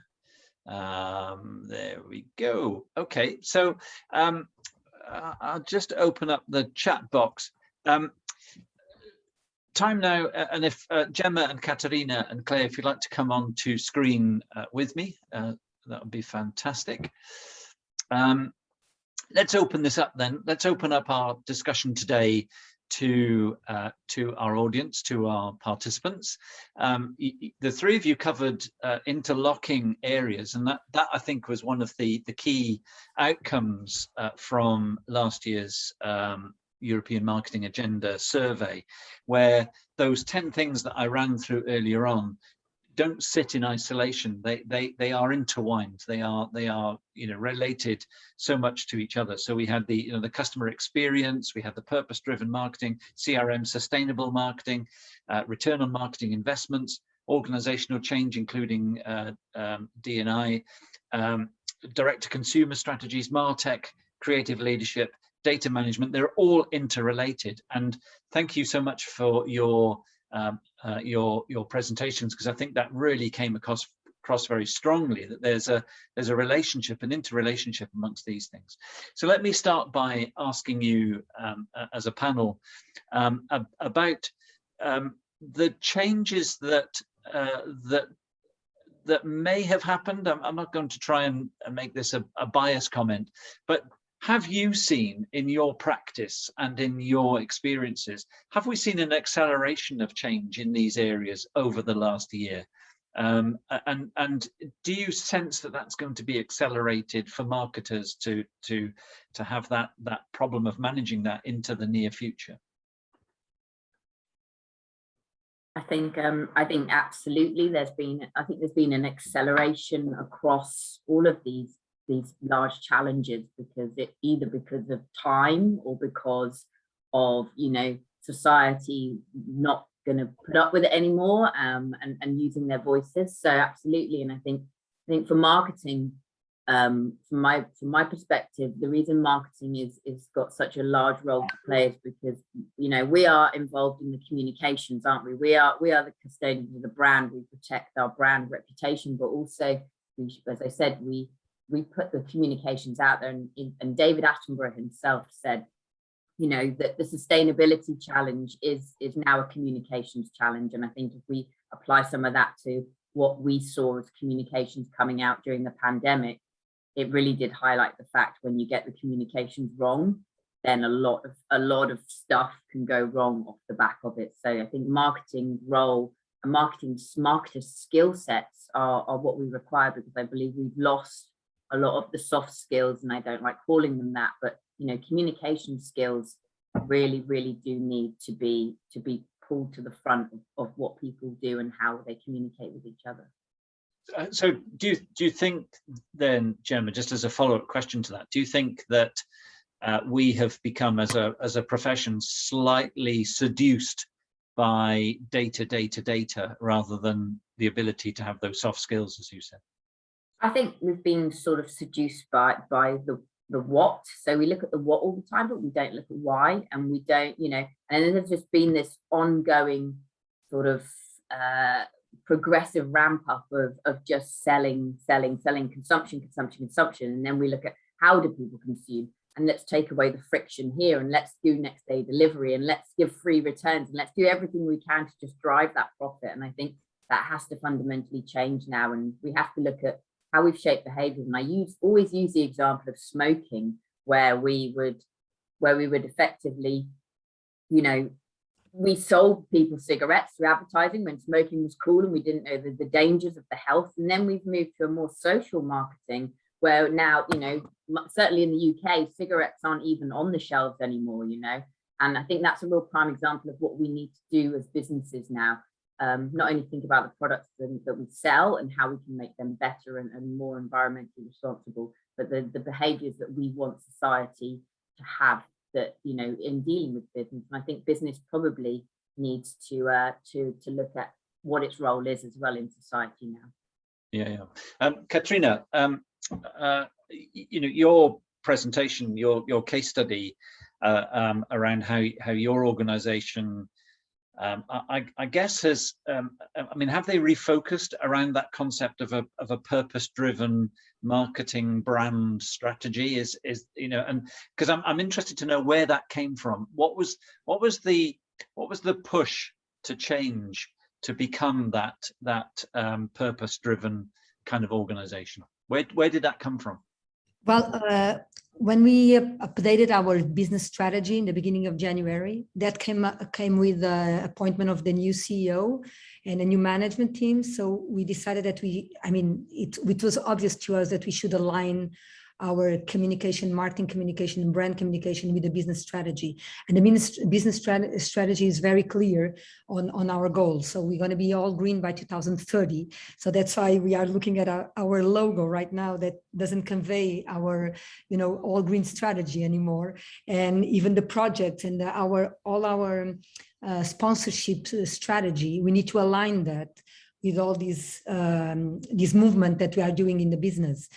There we go. Okay, so I'll just open up the chat box. Time now, and if Gemma and Catarina and Claire, if you'd like to come on to screen with me, that would be fantastic. Let's open this up then. Let's open up our discussion today to our audience, to our participants. The three of you covered interlocking areas, and that I think was one of the key outcomes from last year's European Marketing Agenda survey, where those 10 things that I ran through earlier on don't sit in isolation. They are intertwined. They are related so much to each other. So we had the customer experience, we had the purpose-driven marketing, CRM, sustainable marketing, return on marketing investments, organizational change, including D&I, direct-to-consumer strategies, MarTech, creative leadership, data management. They're all interrelated. And thank you so much for your presentations, because I think that really came across very strongly that there's a relationship, an interrelationship amongst these things. So let me start by asking you as a panel about the changes that may have happened. I'm not going to try and make this a biased comment, but have you seen in your practice and in your experiences, have we seen an acceleration of change in these areas over the last year? And do you sense that that's going to be accelerated for marketers to have that problem of managing that into the near future? I think absolutely there's been an acceleration across all of these large challenges, either because of time or because of society not going to put up with it anymore, and using their voices. So absolutely. And I think for marketing, from my perspective, the reason marketing is got such a large role to play is because, you know, we are involved in the communications, aren't we? We are the custodians of the brand. We protect our brand reputation, but also, as I said, we put the communications out there. And David Attenborough himself said, you know, that the sustainability challenge is now a communications challenge. And I think if we apply some of that to what we saw as communications coming out during the pandemic, it really did highlight the fact when you get the communications wrong, then a lot of stuff can go wrong off the back of it. So I think marketing role and marketer skill sets are what we require, because I believe we've lost a lot of the soft skills, and I don't like calling them that, but you know, communication skills really do need to be pulled to the front of what people do and how they communicate with each other. So do you think then, Gemma, just as a follow-up question to that, do you think that we have become as a profession slightly seduced by data rather than the ability to have those soft skills, as you said? I think we've been sort of seduced by the what. So we look at the what all the time, but we don't look at why, and we don't, you know, and then there's just been this ongoing sort of progressive ramp up of just selling, consumption. And then we look at how do people consume, and let's take away the friction here, and let's do next day delivery, and let's give free returns, and let's do everything we can to just drive that profit. And I think that has to fundamentally change now, and we have to look at how we've shaped behaviors. And I always use the example of smoking, where we would effectively, you know, we sold people cigarettes through advertising when smoking was cool, and we didn't know the dangers of the health. And then we've moved to a more social marketing, where now, you know, certainly in the UK, cigarettes aren't even on the shelves anymore, you know. And I think that's a real prime example of what we need to do as businesses now. Not only think about the products that we sell and how we can make them better and more environmentally responsible, but the behaviors that we want society to have, that, you know, in dealing with business. And I think business probably needs to look at what its role is as well in society now. Yeah. Catarina, you know, your presentation, your case study around how your organization, I guess, has, I mean, have they refocused around that concept of a purpose-driven marketing brand strategy? Is you know, and because I'm interested to know where that came from. What was the push to change to become that purpose-driven kind of organization? Where did that come from? Well, when we updated our business strategy in the beginning of January, that came with the appointment of the new CEO and a new management team. So we decided that it was obvious to us that we should align our communication, marketing communication, and brand communication with the business strategy. And the business strategy is very clear on our goals. So we're going to be all green by 2030. So that's why we are looking at our logo right now that doesn't convey our, you know, all green strategy anymore. And even the project and all our sponsorship strategy, we need to align that with all these movement that we are doing in the business,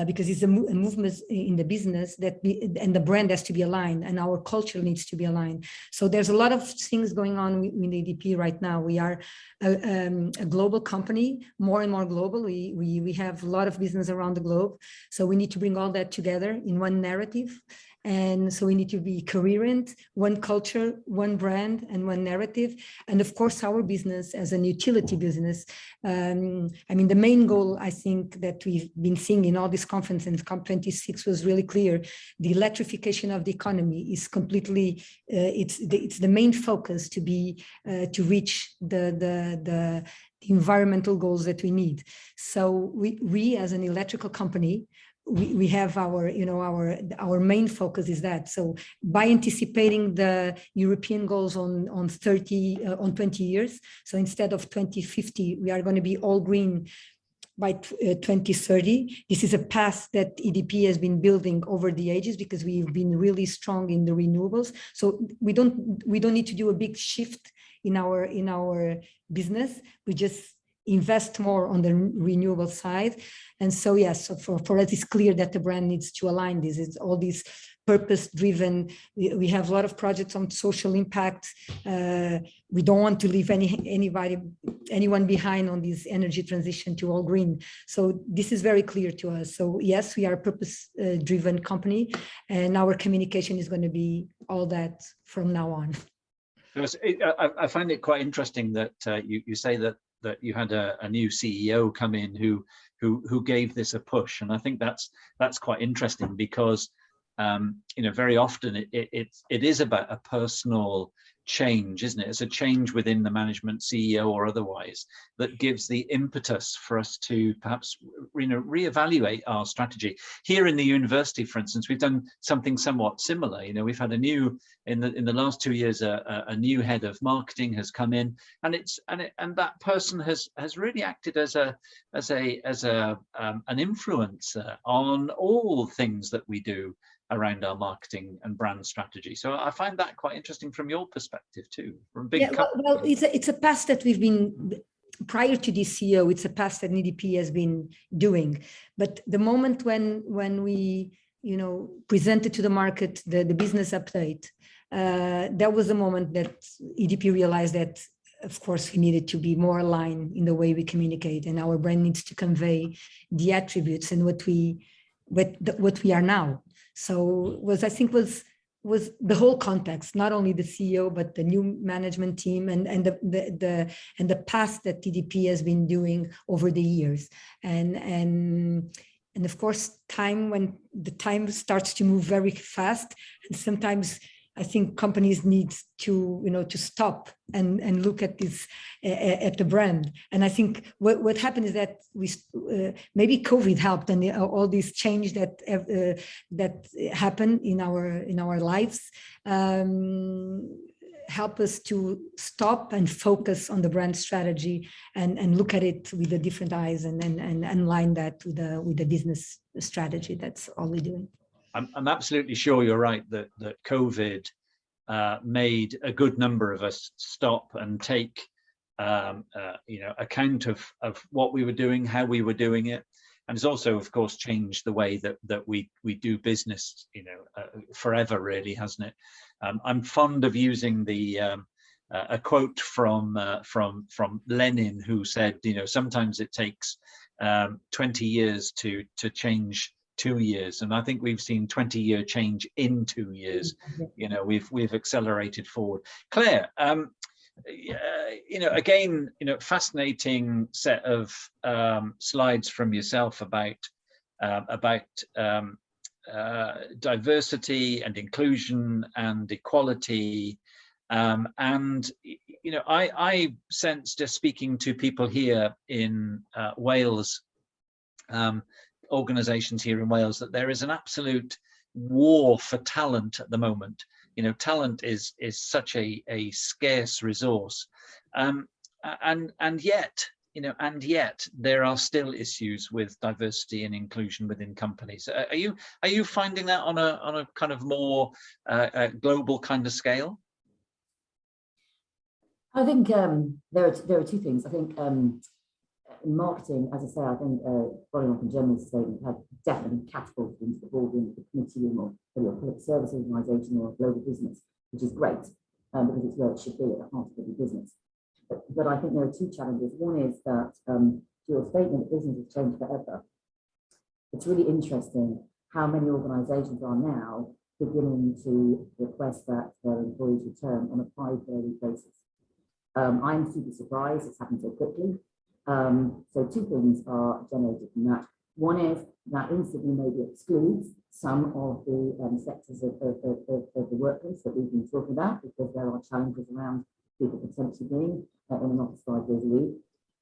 because it's a movement in the business and the brand has to be aligned, and our culture needs to be aligned. So there's a lot of things going on with EDP right now. We are a global company, more and more global. We have a lot of business around the globe. So we need to bring all that together in one narrative. And so we need to be coherent, one culture, one brand, and one narrative. And of course, our business as an utility business, I mean, the main goal, I think, that we've been seeing in all these conferences, COP26 was really clear. The electrification of the economy is completely, it's the main focus to reach the environmental goals that we need. So we as an electrical company, we have our main focus is that. So by anticipating the European goals on 20 years, so instead of 2050, we are going to be all green by 2030. This is a path that EDP has been building over the ages, because we've been really strong in the renewables. So we don't need to do a big shift in our business. We just invest more on the renewable side. And so, yes, so for us, it's clear that the brand needs to align this. It's all these purpose-driven. We have a lot of projects on social impact. We don't want to leave anyone behind on this energy transition to all green. So this is very clear to us. So yes, we are a purpose-driven company, and our communication is going to be all that from now on. I find it quite interesting that you say that you had a new CEO come in who gave this a push, and I think that's quite interesting because very often it is about a personal change, isn't it? It's a change within the management, CEO or otherwise, that gives the impetus for us to perhaps reevaluate our strategy. Here in the university, for instance, we've done something somewhat similar. We've had a new, in the last 2 years, a new head of marketing has come in, and that person has really acted as an influencer on all things that we do around our marketing and brand strategy. So I find that quite interesting from your perspective too. From big well, it's a path that we've been, prior to this CEO, it's a path that EDP has been doing. But the moment when we presented to the market the business update, that was the moment that EDP realized that, of course, we needed to be more aligned in the way we communicate, and our brand needs to convey the attributes and what we are now. So I think was the whole context, not only the CEO, but the new management team and the path that EDP has been doing over the years. And of course, when the time starts to move very fast, and sometimes I think companies need to stop and look at this, at the brand. And I think what happened is that maybe COVID helped, and all this change that happened in our lives help us to stop and focus on the brand strategy and look at it with the different eyes and align that with the business strategy. That's all we're doing. I'm absolutely sure you're right that COVID made a good number of us stop and take account of what we were doing, how we were doing it, and it's also, of course, changed the way that we do business, forever, really, hasn't it? I'm fond of using a quote from Lenin, who said, sometimes it takes 20 years to change 2 years, and I think we've seen 20-year change in 2 years. We've accelerated forward. Claire, again, fascinating set of slides from yourself about diversity and inclusion and equality, and I sense, just speaking to people here in Wales, organizations here in Wales, that there is an absolute war for talent at the moment. Talent is such a scarce resource, and yet there are still issues with diversity and inclusion within companies. Are you finding that on a kind of more global kind of scale? I think there are two things. I think in marketing, as I say, I think following on from Gemma's statement, have definitely catapulted into the boardroom, the committee room, or a public service organisation or a global business, which is great because it's where it should be, at the heart of every business. But I think there are two challenges. One is that to your statement, business has changed forever. It's really interesting how many organisations are now beginning to request that their employees return on a 5-day basis. I'm super surprised it's happened so quickly. So two things are generated from that. One is that instantly maybe excludes some of the sectors of the workplace that we've been talking about, because there are challenges around people potentially being in an office 5 days a week.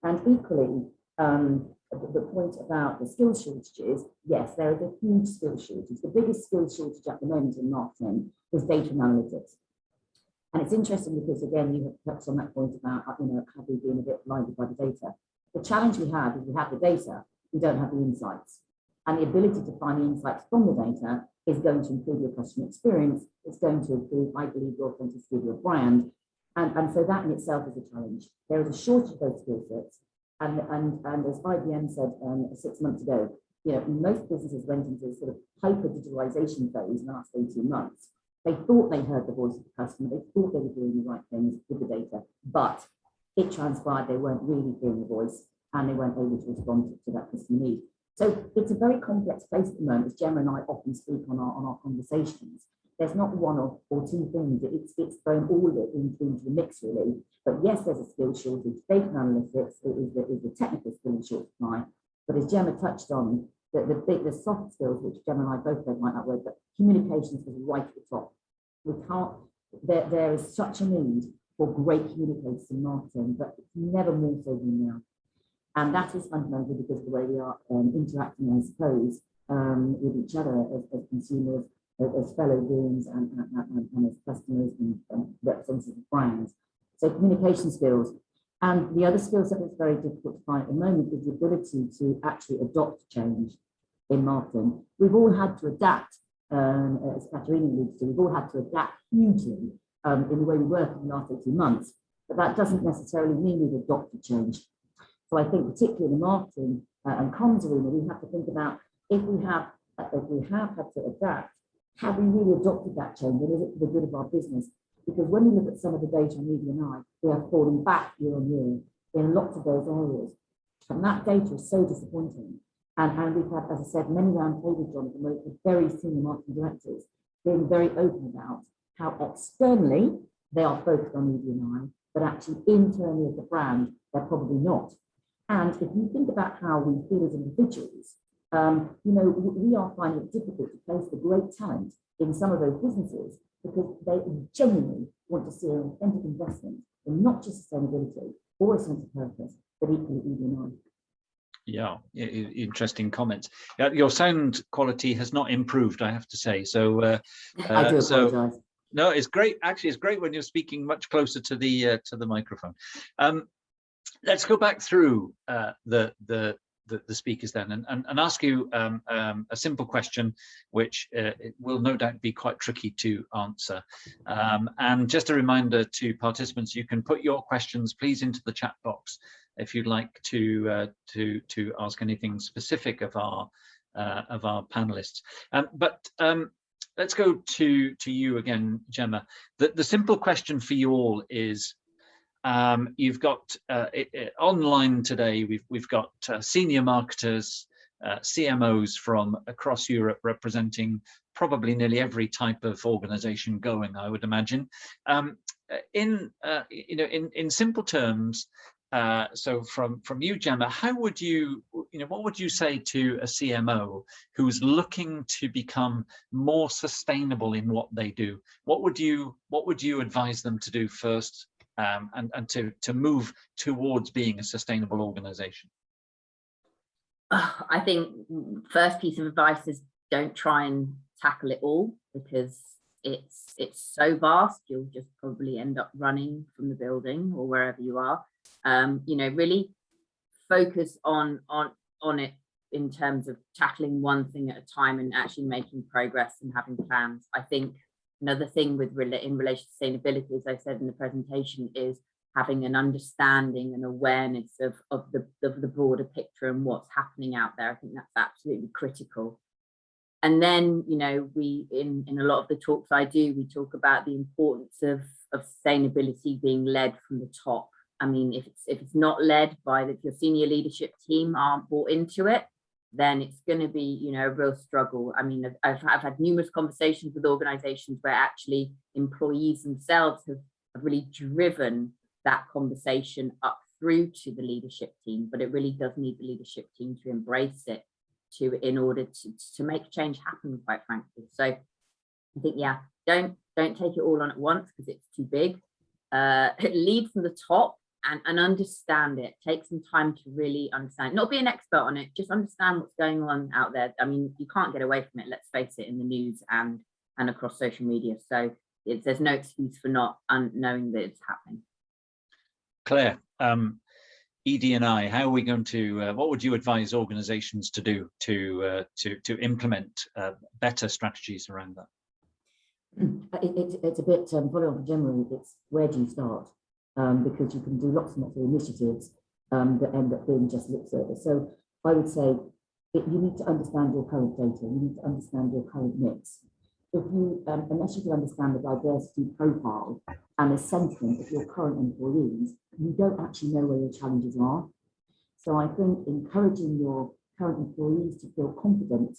And equally, the point about the skills shortages, yes, there is a huge skills shortage. The biggest skills shortage at the moment in marketing is data and analytics. And it's interesting because, again, you have touched on that point about, have we been a bit blinded by the data? The challenge we have is we have the data, we don't have the insights. And the ability to find the insights from the data is going to improve your customer experience. It's going to improve, I believe, your authenticity of your brand. And so that in itself is a challenge. There is a shortage of those skill sets. And as IBM said 6 months ago, you know, most businesses went into sort of hyper digitalization phase in the last 18 months. They thought they heard the voice of the customer, they thought they were doing the right things with the data, but it transpired they weren't really hearing the voice and they weren't able to respond to that customer need. So it's a very complex place at the moment, as Gemma and I often speak on our conversations. There's not one or two things, it's thrown all of it into the mix really. But yes, there's a skill shortage. Data analytics is the technical skill in short supply. But as Gemma touched on, the soft skills, which Gemma and I both don't like that word, but communications is right at the top. We can't, there is such a need for great communicators in marketing, but it's never more so than now. And that is fundamentally because of the way we are interacting, I suppose, with each other as consumers, as fellow beings and as customers and representatives of brands. So communication skills. And the other skill set that's very difficult to find at the moment is the ability to actually adopt change in marketing. We've all had to adapt, as Catarina alluded to, we've all had to adapt hugely in the way we work in the last 18 months, but that doesn't necessarily mean we've adopted change. So I think particularly in the marketing and comms arena, we have to think about if we have had to adapt, have we really adopted that change and is it for the good of our business? Because when we look at some of the data on Media and I, we are falling back year on year in lots of those areas. And that data is so disappointing. And we've had, as I said, many round tables, Jonathan, with very senior marketing directors being very open about how externally they are focused on Media and I, but actually internally as a brand, they're probably not. And if you think about how we feel as individuals, you know, we are finding it difficult to place the great talent in some of those businesses because they genuinely want to see an authentic investment in not just sustainability or a sense of purpose, but equally ED&I. Yeah, interesting comments. Your sound quality has not improved, I have to say. So I do apologize. No, it's great. Actually, it's great when you're speaking much closer to the microphone. Let's go back through the speakers then and ask you a simple question, which it will no doubt be quite tricky to answer. And just a reminder to participants, you can put your questions please into the chat box if you'd like to ask anything specific of our panelists. But let's go to you again, Gemma. The simple question for you all is, you've got online today, we've got senior marketers, CMOs from across Europe representing probably nearly every type of organization going, I would imagine. In simple terms, so from you, Gemma, how would what would you say to a CMO who's looking to become more sustainable in what they do? What would you advise them to do first? And to move towards being a sustainable organization? I think first piece of advice is don't try and tackle it all because it's so vast. You'll just probably end up running from the building or wherever you are. Really focus on it in terms of tackling one thing at a time and actually making progress and having plans. I think another thing in relation to sustainability, as I said in the presentation, is having an understanding and awareness of the broader picture and what's happening out there. I think that's absolutely critical. And then, we in a lot of the talks I do, we talk about the importance of sustainability being led from the top. I mean, if it's not led by if your senior leadership team aren't bought into it, then it's going to be, a real struggle. I mean, I've had numerous conversations with organizations where actually employees themselves have really driven that conversation up through to the leadership team, but it really does need the leadership team to embrace it in order to make change happen, quite frankly. So I think, don't take it all on at once because it's too big. Lead from the top. And understand it. Take some time to really understand, not be an expert on it, just understand what's going on out there. I mean, you can't get away from it, let's face it, in the news and across social media. So there's no excuse for not knowing that it's happening. Claire, ED&I, how are we going to, what would you advise organizations to do to implement better strategies around that? It's a bit, following on from Gemma, it's where do you start? Because you can do lots and lots of initiatives, that end up being just lip service. So I would say that you need to understand your current data, you need to understand your current mix. If you, unless you can understand the diversity profile and the sentiment of your current employees, you don't actually know where your challenges are. So I think encouraging your current employees to feel confident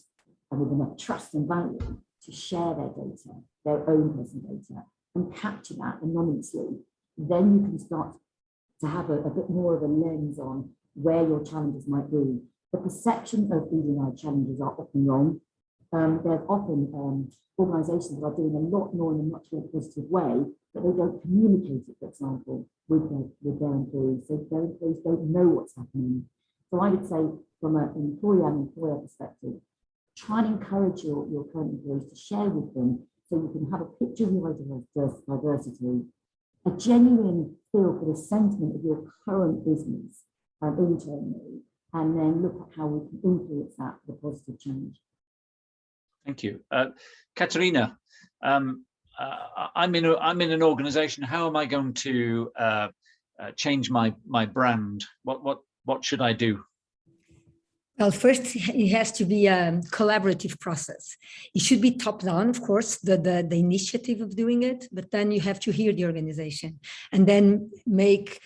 and with enough trust and value to share their data, their own personal data, and capture that anonymously, then you can start to have a bit more of a lens on where your challenges might be. The perception of ED&I challenges are often wrong. There's often organisations that are doing a lot more in a much more positive way, but they don't communicate it, for example, with their employees. So their employees don't know what's happening. So I would say from an employer and employer perspective, try and encourage your current employees to share with them so you can have a picture of your diversity, a genuine feel for the sentiment of your current business internally, and then look at how we can influence that for positive change. Thank you. Catarina, I'm in an organization. How am I going to change my brand? What should I do? Well, first, it has to be a collaborative process. It should be top down, of course, the initiative of doing it, but then you have to hear the organization and then make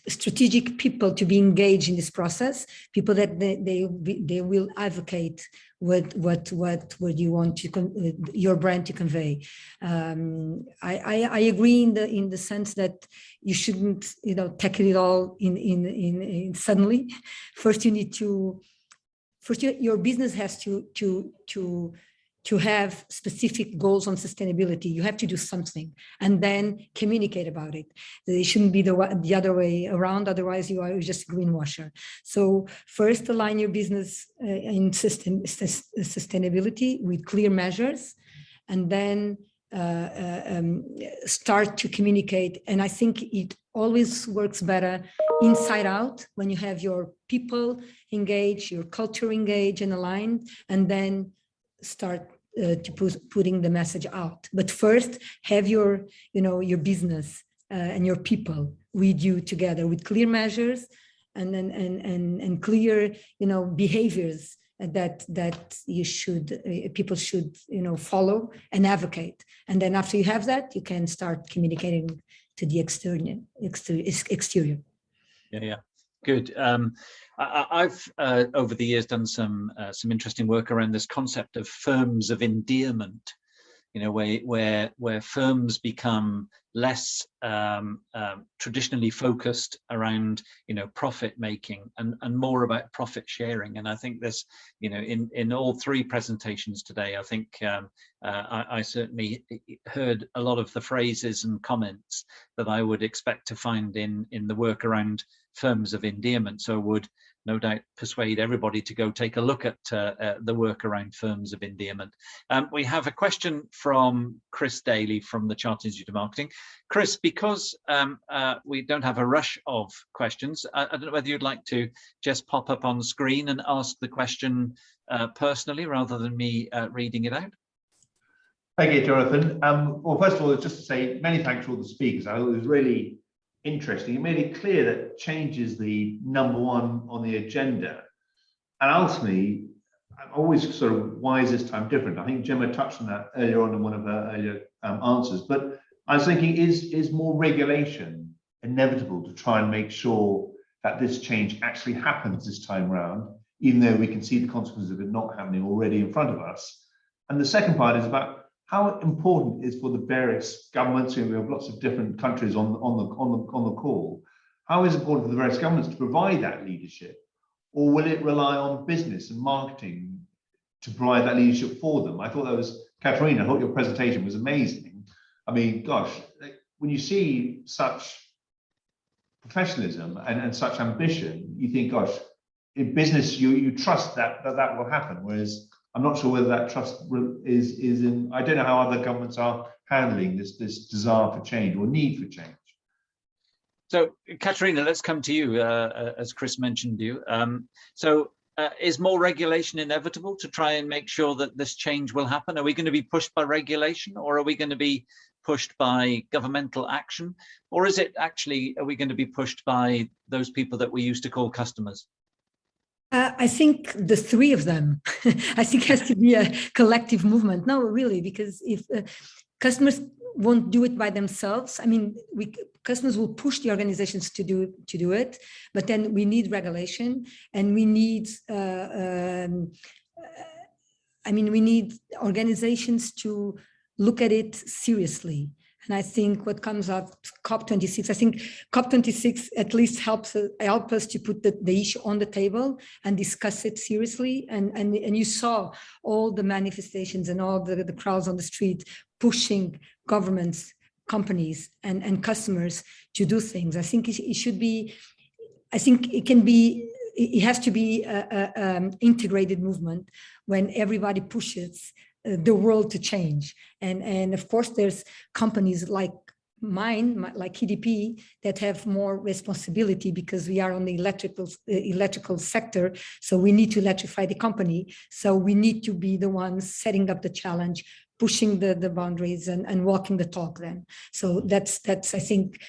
strategic people to be engaged in this process, people that they will advocate what you want to your brand to convey. I agree in the sense that you shouldn't tackle it all in suddenly. First, you need to your business has to have specific goals on sustainability. You have to do something and then communicate about it. It shouldn't be the other way around, otherwise you are just a greenwasher. So first align your business in sustainability with clear measures, and then start to communicate. And I think it always works better inside out when you have your people engaged, your culture engaged and aligned, and then start to putting the message out. But first, have your business and your people with you together with clear measures and clear behaviors that people should follow and advocate. And then after you have that, you can start communicating to the exterior. Yeah. Good. I've over the years done some interesting work around this concept of firms of endearment. Where firms become less traditionally focused around profit making and more about profit sharing. And I think this in all three presentations today, I think I certainly heard a lot of the phrases and comments that I would expect to find in the work around firms of endearment. So I would no doubt persuade everybody to go take a look at the work around firms of endearment. We have a question from Chris Daly from the Chartered Institute of Marketing. Chris, because we don't have a rush of questions, I don't know whether you'd like to just pop up on screen and ask the question personally rather than me reading it out. Thank you, Jonathan. Well, first of all, just to say many thanks to all the speakers. I thought it was really interesting. It made it clear that change is the number one on the agenda. And ultimately, I'm always sort of, why is this time different? I think Gemma touched on that earlier on in one of her earlier answers. But I was thinking, is more regulation inevitable to try and make sure that this change actually happens this time around, even though we can see the consequences of it not happening already in front of us? And the second part is about how important it is for the various governments, we have lots of different countries on the call, how is it important for the various governments to provide that leadership? Or will it rely on business and marketing to provide that leadership for them? I thought that was, Catarina, I thought your presentation was amazing. I mean, gosh, when you see such professionalism and such ambition, you think, gosh, in business, you trust that will happen, whereas I'm not sure whether that trust is in. I don't know how other governments are handling this desire for change or need for change. So, Catarina, let's come to you, as Chris mentioned you. Is more regulation inevitable to try and make sure that this change will happen? Are we going to be pushed by regulation, or are we going to be pushed by governmental action, or is it actually, are we going to be pushed by those people that we used to call customers? I think the three of them. I think it has to be a collective movement. No, really, because if customers won't do it by themselves, I mean, customers will push the organizations to do it, but then we need regulation, and we need we need organizations to look at it seriously. And I think what comes up COP26, I think COP26 at least help us to put the issue on the table and discuss it seriously. And you saw all the manifestations and all the crowds on the street pushing governments, companies, and customers to do things. I think it should be, it has to be an integrated movement when everybody pushes the world to change. And of course, there's companies like mine, like EDP, that have more responsibility because we are on the electrical sector. So we need to electrify the company. So we need to be the ones setting up the challenge, pushing the boundaries and walking the talk then. So that's I think,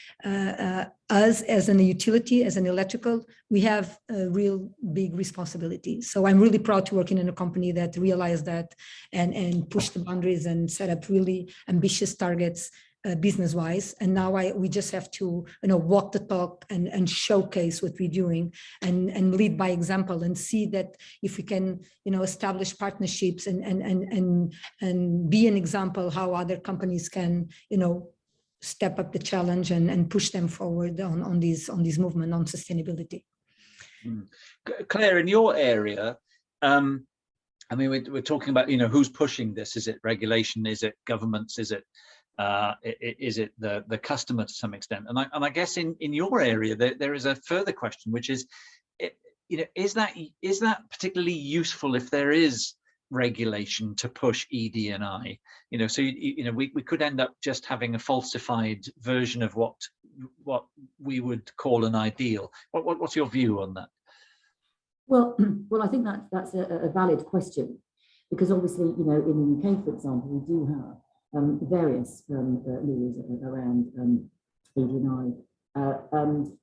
us as an utility, as an electrical, we have a real big responsibility. So I'm really proud to work in a company that realized that and push the boundaries and set up really ambitious targets business-wise. And now we just have to, walk the talk and showcase what we're doing and lead by example and see that if we can, establish partnerships and be an example how other companies can, step up the challenge and push them forward on this movement on sustainability. Claire, in your area, we're talking about, who's pushing this? Is it regulation? Is it governments? Is it the customer to some extent? And I guess in your area there is a further question, which is, is that particularly useful if there is regulation to push ED&I? So we could end up just having a falsified version of what we would call an ideal. What's your view on that? Well, I think that's a valid question, because obviously, in the UK, for example, we do have various laws around ED&I.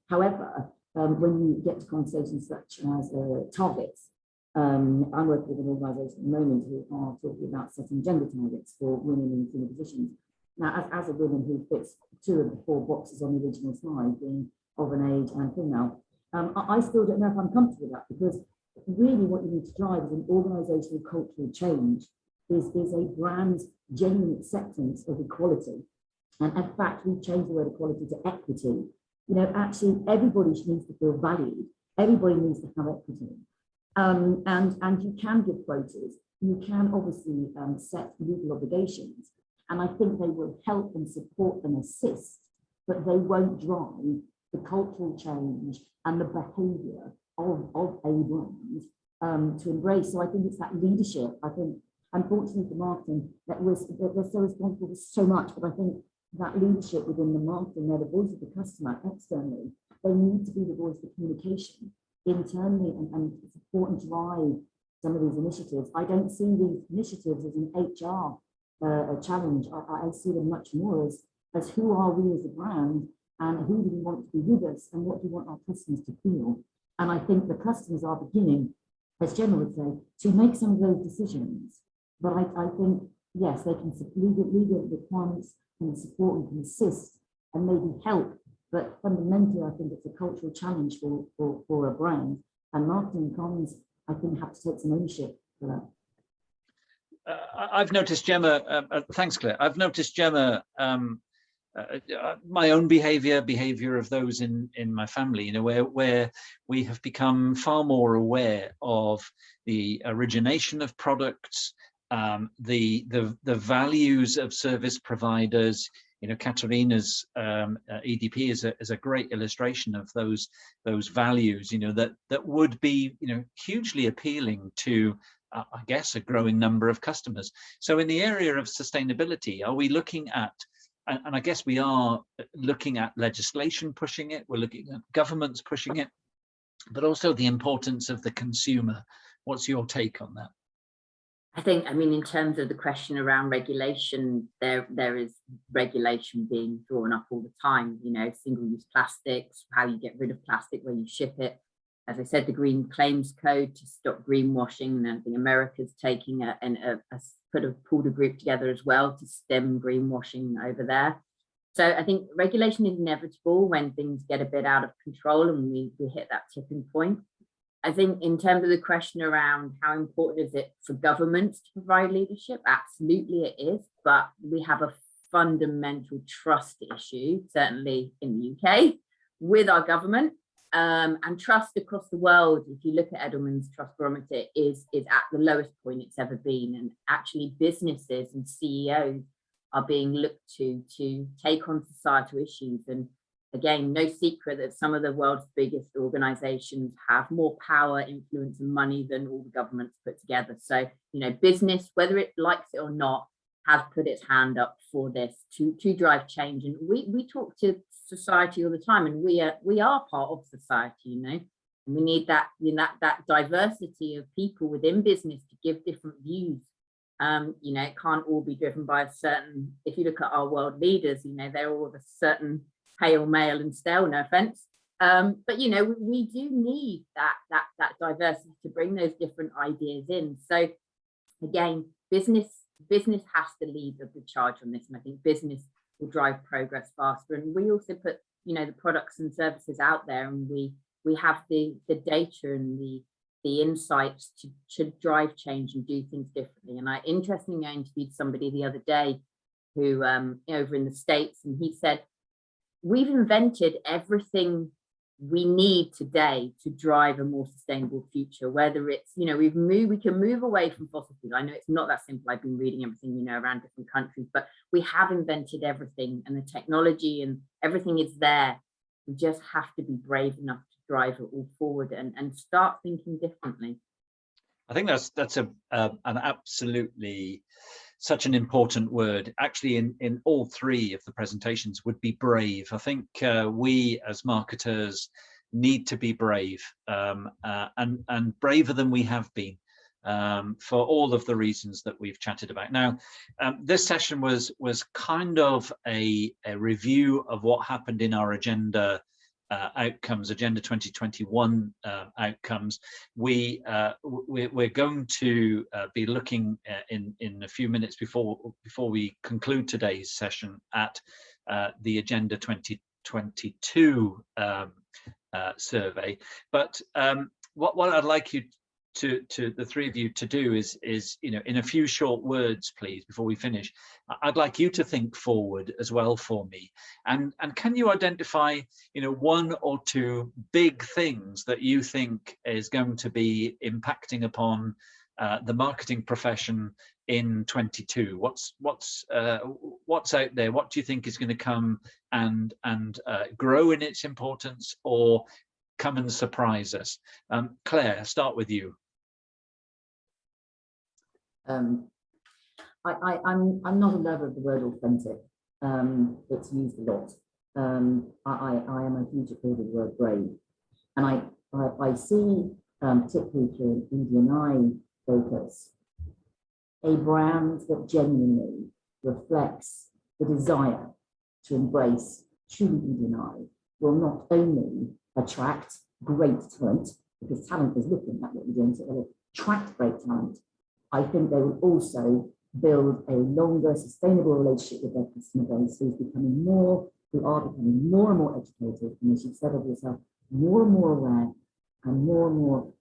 However, when you get to conversations such as targets, I'm working with an organisation at the moment who are talking about setting gender targets for women in senior positions. Now, as a woman who fits 2 of the 4 boxes on the original slide, being of an age and female, I still don't know if I'm comfortable with that, because really what you need to drive is an organisational cultural change, is a brand genuine acceptance of equality. And in fact, we've changed the word equality to equity. Actually, everybody needs to feel valued. Everybody needs to have equity. And you can give quotas. You can obviously set legal obligations. And I think they will help and support and assist, but they won't drive the cultural change and the behaviour of a brand to embrace. So I think it's that leadership. I think, unfortunately for marketing, that they're so responsible for so much, but I think that leadership within the marketing, they're the voice of the customer externally. They need to be the voice of communication internally and support and drive some of these initiatives. I don't see these initiatives as an HR challenge. I see them much more as who are we as a brand, and who do we want to be with us, and what do we want our customers to feel. And I think the customers are beginning, as Gemma would say, to make some of those decisions. But I think, yes, they can legal requirements can support and can assist and maybe help. But fundamentally, I think it's a cultural challenge for a brand. And marketing comms, I think, have to take some ownership for that. I've noticed, Gemma, thanks, Claire. I've noticed, Gemma, my own behavior of those in my family, where we have become far more aware of the origination of products, the values of service providers. Catarina's EDP is a great illustration of those values, that would be, hugely appealing to, I guess, a growing number of customers. So in the area of sustainability, are we looking at, and I guess we are looking at legislation pushing it, we're looking at governments pushing it, but also the importance of the consumer. What's your take on that? I think, I mean, in terms of the question around regulation, there is regulation being drawn up all the time, you know, single-use plastics, how you get rid of plastic when you ship it. As I said, the Green Claims Code to stop greenwashing, and I think America's taking pulled a group together as well to stem greenwashing over there. So I think regulation is inevitable when things get a bit out of control and we hit that tipping point. I think in terms of the question around how important is it for governments to provide leadership, absolutely it is, but we have a fundamental trust issue, certainly in the UK, with our government, and trust across the world. If you look at Edelman's trust barometer, is at the lowest point it's ever been, and actually businesses and CEOs are being looked to take on societal issues. And again, no secret that some of the world's biggest organizations have more power, influence, and money than all the governments put together. So, you know, business, whether it likes it or not, has put its hand up for this to drive change. And we talk to society all the time, and we are part of society, you know, and we need that, you know, that diversity of people within business to give different views. You know, it can't all be driven by a certain, if you look at our world leaders, you know, they're all of a certain pale, male and stale, no offense. But, you know, we do need that diversity to bring those different ideas in. So again, business has to lead the charge on this. And I think business will drive progress faster. And we also put, you know, the products and services out there, and we have the data and the insights to drive change and do things differently. And interestingly, I interviewed somebody the other day who over in the States, and he said, we've invented everything we need today to drive a more sustainable future, whether it's, you know, we can move away from fossil fuels. I know it's not that simple. I've been reading everything, you know, around different countries, but we have invented everything, and the technology and everything is there. We just have to be brave enough to drive it all forward and start thinking differently. I think that's an absolutely such an important word. Actually, in all three of the presentations would be brave. I think we as marketers need to be brave, and braver than we have been, for all of the reasons that we've chatted about. Now, this session was kind of a review of what happened in our agenda outcomes, Agenda 2021 outcomes. We're going to be looking in a few minutes before we conclude today's session at the Agenda 2022 survey. But what I'd like you to the three of you to do is, you know, in a few short words, please, before we finish, I'd like you to think forward as well for me. And can you identify, you know, one or two big things that you think is going to be impacting upon the marketing profession in 22? What's out there? What do you think is going to come and grow in its importance, or come and surprise us? Claire, start with you. I'm not a lover of the word authentic. It's used a lot. I am a huge supporter of the word brave, and I see, particularly through an Indian Eye focus, a brand that genuinely reflects the desire to embrace truly Indian Eye will not only attract great talent, because talent is looking at what you're doing, so they'll attract great talent. I think they will also build a longer, sustainable relationship with their customer base, who are becoming more and more educated, and as you said of yourself, more and more aware and more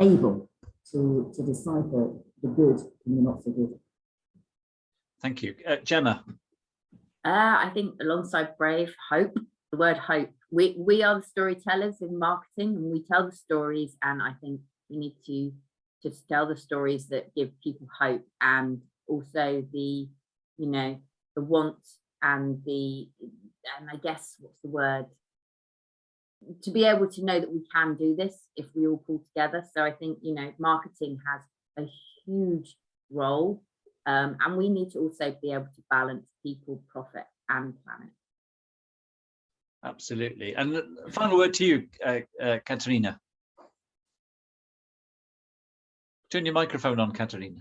able to decipher the good and the not so good. Thank you. Gemma. I think alongside brave, hope, the word hope. We are the storytellers in marketing, and we tell the stories, and I think we need to just tell the stories that give people hope, and also the, you know, the want and I guess, what's the word, to be able to know that we can do this if we all pull together. So I think, you know, marketing has a huge role, and we need to also be able to balance people, profit and planet. Absolutely. And final word to you, Catarina. Turn your microphone on, Catarina.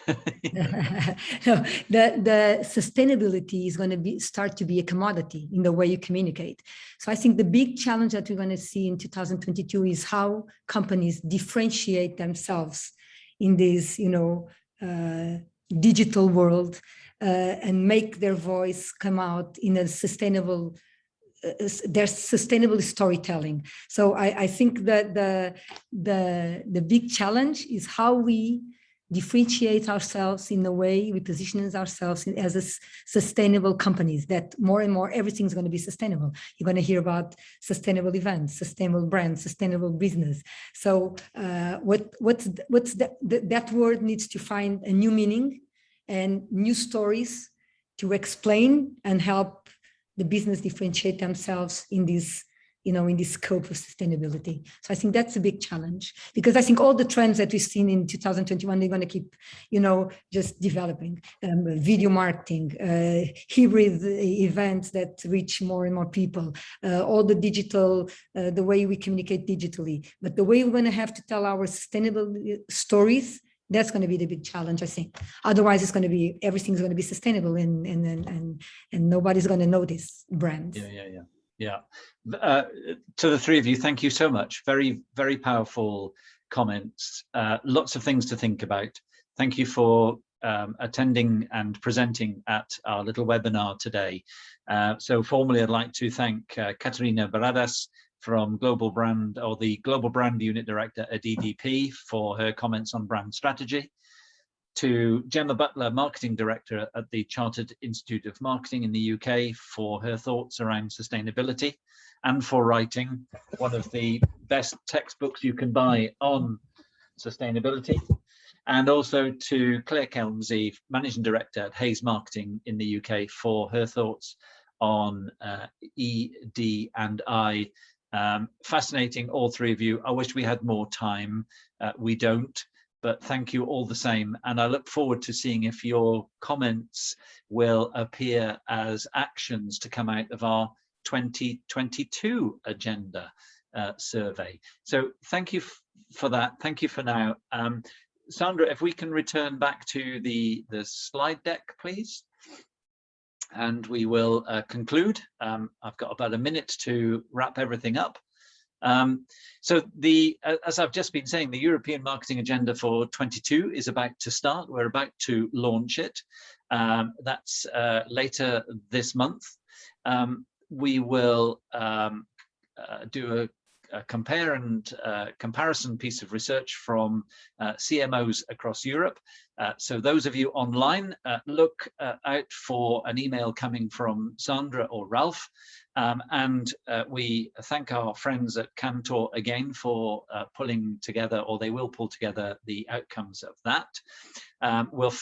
No, the sustainability is going to start to be a commodity in the way you communicate. So I think the big challenge that we're going to see in 2022 is how companies differentiate themselves in this, digital world and make their voice come out in a sustainable. There's sustainable storytelling. So I think that the big challenge is how we differentiate ourselves in the way we position ourselves as a sustainable companies, that more and more everything's going to be sustainable. You're going to hear about sustainable events, sustainable brands, sustainable business. So that word needs to find a new meaning and new stories to explain and help the business differentiate themselves in this, in this scope of sustainability. So I think that's a big challenge, because I think all the trends that we've seen in 2021, they're going to keep, just developing. Video marketing, hybrid events that reach more and more people, all the digital, the way we communicate digitally, but the way we're going to have to tell our sustainable stories, that's going to be the big challenge, I think. Otherwise, it's going to be, everything's going to be sustainable and nobody's going to notice brands. Yeah. To the three of you, thank you so much. Very, very powerful comments. Lots of things to think about. Thank you for attending and presenting at our little webinar today. So formally, I'd like to thank Catarina Barradas from Global Brand, or the Global Brand Unit Director at EDP, for her comments on brand strategy. To Gemma Butler, Marketing Director at the Chartered Institute of Marketing in the UK, for her thoughts around sustainability and for writing one of the best textbooks you can buy on sustainability. And also to Clare Kemsly, Managing Director at Hayes Marketing in the UK, for her thoughts on E, D and I. Fascinating, all three of you. I wish we had more time. We don't. But thank you all the same, and I look forward to seeing if your comments will appear as actions to come out of our 2022 agenda survey. So thank you for that. Thank you for now. Sandra, if we can return back to the slide deck, please. And we will conclude. I've got about a minute to wrap everything up. So as I've just been saying, the European Marketing Agenda for 22 is about to start. We're about to launch it. That's later this month. We will do a comparison piece of research from CMOs across Europe. So those of you online, look out for an email coming from Sandra or Ralph. And we thank our friends at Cantor again for pulling together, or they will pull together, the outcomes of that. We'll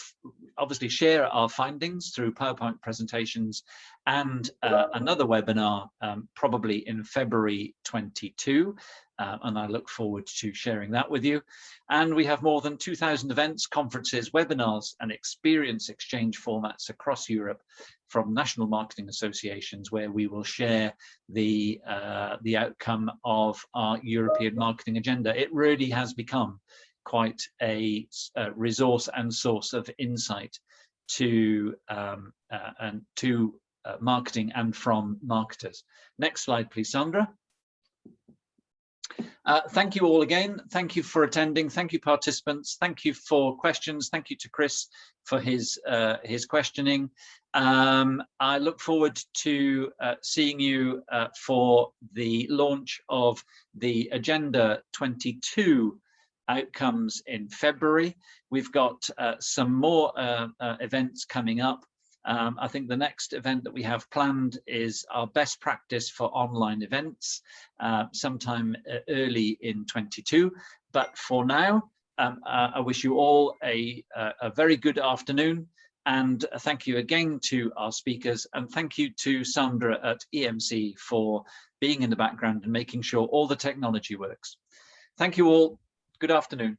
obviously share our findings through PowerPoint presentations and another webinar probably in February 22. And I look forward to sharing that with you. And we have more than 2,000 events, conferences, webinars, and experience exchange formats across Europe from national marketing associations, where we will share the outcome of our European marketing agenda. It really has become quite a resource and source of insight to marketing and from marketers. Next slide, please, Sandra. Thank you all again. Thank you for attending. Thank you, participants. Thank you for questions. Thank you to Chris for his questioning. I look forward to seeing you for the launch of the Agenda 22 outcomes in February. We've got some more events coming up. I think the next event that we have planned is our best practice for online events sometime early in 22. But for now, I wish you all a very good afternoon, and thank you again to our speakers, and thank you to Sandra at EMC for being in the background and making sure all the technology works. Thank you all. Good afternoon.